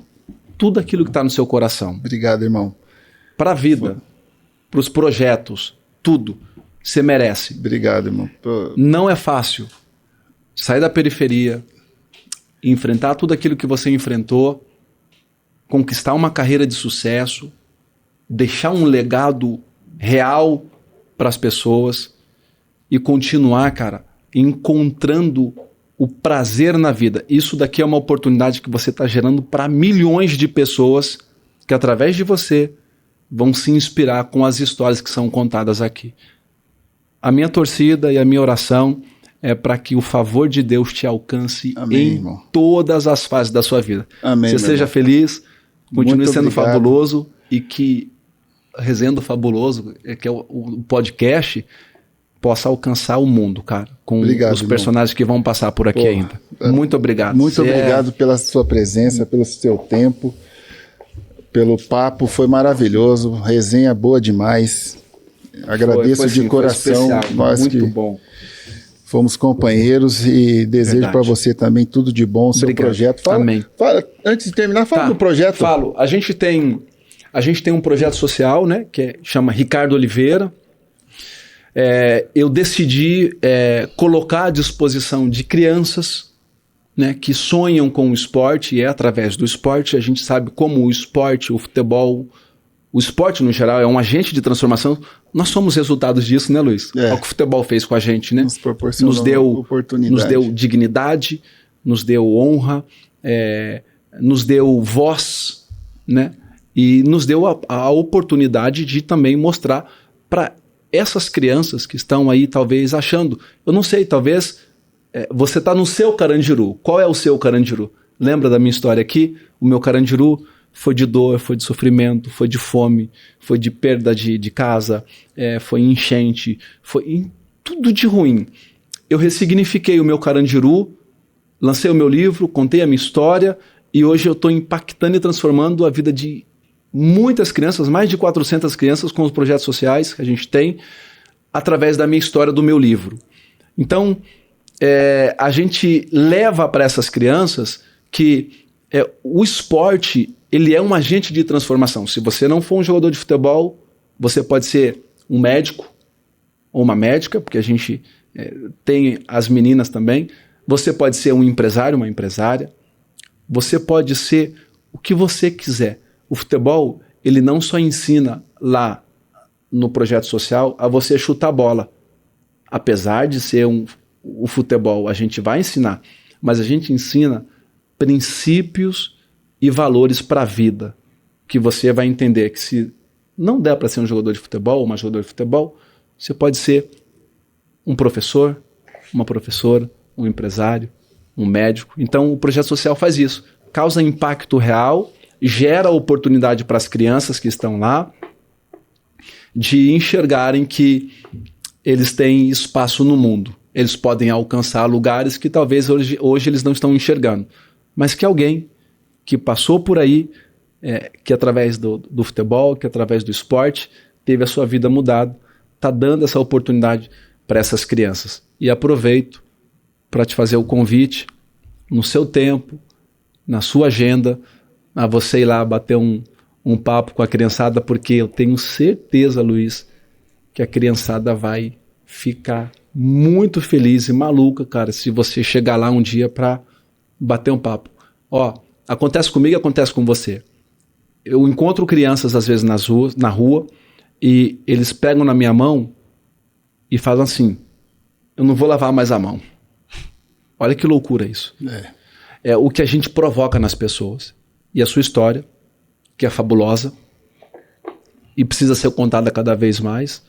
tudo aquilo que está no seu coração. Obrigado, irmão. Para a vida, para os projetos, tudo. Você merece. Obrigado, irmão. Pô. Não é fácil sair da periferia, enfrentar tudo aquilo que você enfrentou, conquistar uma carreira de sucesso, deixar um legado real para as pessoas e continuar, cara, encontrando o prazer na vida. Isso daqui é uma oportunidade que você está gerando para milhões de pessoas que, através de você, vão se inspirar com as histórias que são contadas aqui. A minha torcida e a minha oração é para que o favor de Deus te alcance. Amém, em irmão. Todas as fases da sua vida. Amém, você seja feliz, continue muito sendo obrigado. fabuloso e que Resenha do Fabuloso, que é o podcast, possa alcançar o mundo, cara, com obrigado, os personagens que vão passar por aqui ainda. Muito obrigado. Muito obrigado pela sua presença, pelo seu tempo, pelo papo, foi maravilhoso, resenha boa demais. Agradeço foi de coração, nós muito que bom. Fomos companheiros e desejo para você também tudo de bom, seu projeto. Fala, Amém. Fala, antes de terminar, fala do projeto. Falo, a gente tem um projeto social, né, chama Ricardo Oliveira. Eu decidi colocar à disposição de crianças, né, que sonham com o esporte, e através do esporte a gente sabe como o esporte, o futebol, o esporte no geral é um agente de transformação. Nós somos resultados disso, né, Luiz? É o que o futebol fez com a gente, né? Nos proporcionou oportunidade. Nos deu dignidade, nos deu honra, nos deu voz, né? E nos deu a oportunidade de também mostrar para essas crianças que estão aí talvez achando, eu não sei, talvez você está no seu Carandiru. Qual é o seu Carandiru? Lembra da minha história aqui? O meu Carandiru foi de dor, foi de sofrimento, foi de fome, foi de perda de casa, foi enchente, foi tudo de ruim. Eu ressignifiquei o meu Carandiru, lancei o meu livro, contei a minha história e hoje eu estou impactando e transformando a vida de muitas crianças, mais de 400 crianças com os projetos sociais que a gente tem, através da minha história, do meu livro. Então, a gente leva para essas crianças que o esporte, ele é um agente de transformação. Se você não for um jogador de futebol, você pode ser um médico ou uma médica, porque a gente tem as meninas também. Você pode ser um empresário, uma empresária. Você pode ser o que você quiser. O futebol, ele não só ensina lá no projeto social a você chutar bola. Apesar de ser o futebol, a gente vai ensinar, mas a gente ensina princípios e valores para a vida, que você vai entender que se não der para ser um jogador de futebol ou uma jogadora de futebol, você pode ser um professor, uma professora, um empresário, um médico. Então o projeto social faz isso, causa impacto real, gera oportunidade para as crianças que estão lá de enxergarem que eles têm espaço no mundo. Eles podem alcançar lugares que talvez hoje eles não estão enxergando. Mas que alguém que passou por aí, que através do futebol, que através do esporte, teve a sua vida mudada, está dando essa oportunidade para essas crianças. E aproveito para te fazer o convite, no seu tempo, na sua agenda, a você ir lá bater um papo com a criançada, porque eu tenho certeza, Luiz, que a criançada vai ficar muito feliz e maluca, cara, se você chegar lá um dia para bater um papo. Ó, acontece comigo e acontece com você. Eu encontro crianças, às vezes, na rua, e eles pegam na minha mão e falam assim, eu não vou lavar mais a mão. Olha que loucura isso. É o que a gente provoca nas pessoas. E a sua história, que é fabulosa e precisa ser contada cada vez mais,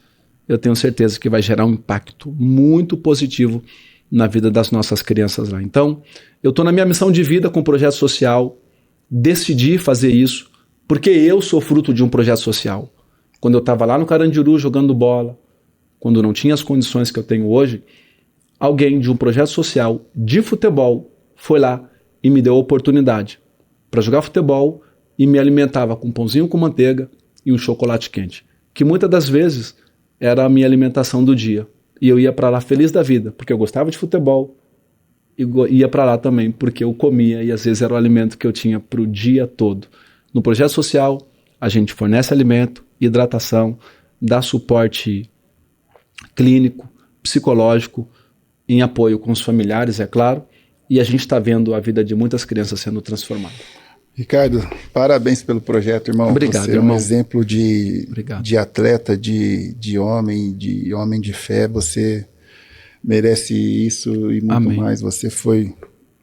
eu tenho certeza que vai gerar um impacto muito positivo na vida das nossas crianças lá. Então, eu estou na minha missão de vida com o projeto social, decidi fazer isso Porque eu sou fruto de um projeto social. Quando eu estava lá no Carandiru jogando bola, quando não tinha as condições que eu tenho hoje, alguém de um projeto social de futebol foi lá e me deu a oportunidade para jogar futebol e me alimentava com pãozinho com manteiga e um chocolate quente, que muitas das vezes era a minha alimentação do dia. E eu ia para lá feliz da vida, porque eu gostava de futebol e ia para lá também porque eu comia e às vezes era o alimento que eu tinha para o dia todo. No projeto social, a gente fornece alimento, hidratação, dá suporte clínico, psicológico, em apoio com os familiares, é claro, e a gente está vendo a vida de muitas crianças sendo transformada. Ricardo, parabéns pelo projeto, irmão. Obrigado, você é irmão. um exemplo de atleta, de homem de fé. Você merece isso e muito Amém. mais. Você foi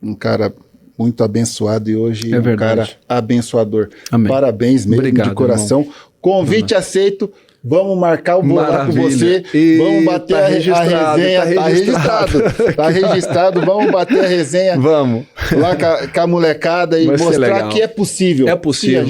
um cara muito abençoado e hoje É um verdade. cara abençoador. Amém. Parabéns mesmo, Obrigado, de coração. Convite aceito. Vamos marcar o bolão com você. E vamos bater tá a registrado, resenha. tá registrado. Tá registrado. Vamos bater a resenha Vamos. lá com a molecada e Vai ser mostrar legal. que é possível. É possível,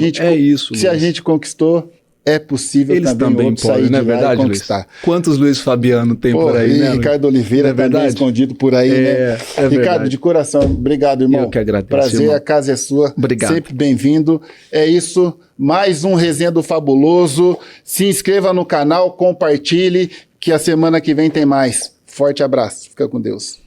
Se a Luiz. gente conquistou, é possível Eles também outros podem, sair não é de lá verdade, e Luiz? conquistar. Quantos Luiz Fabiano tem Pô, por aí, e né? Ricardo Oliveira Não é também verdade? escondido por aí, né? É Ricardo, verdade. de coração, obrigado, irmão. Eu que agradeço, Prazer, irmão. a casa é sua. Obrigado. Sempre bem-vindo. É isso, mais um Resenha do Fabuloso. Se inscreva no canal, compartilhe, que a semana que vem tem mais. Forte abraço. Fica com Deus.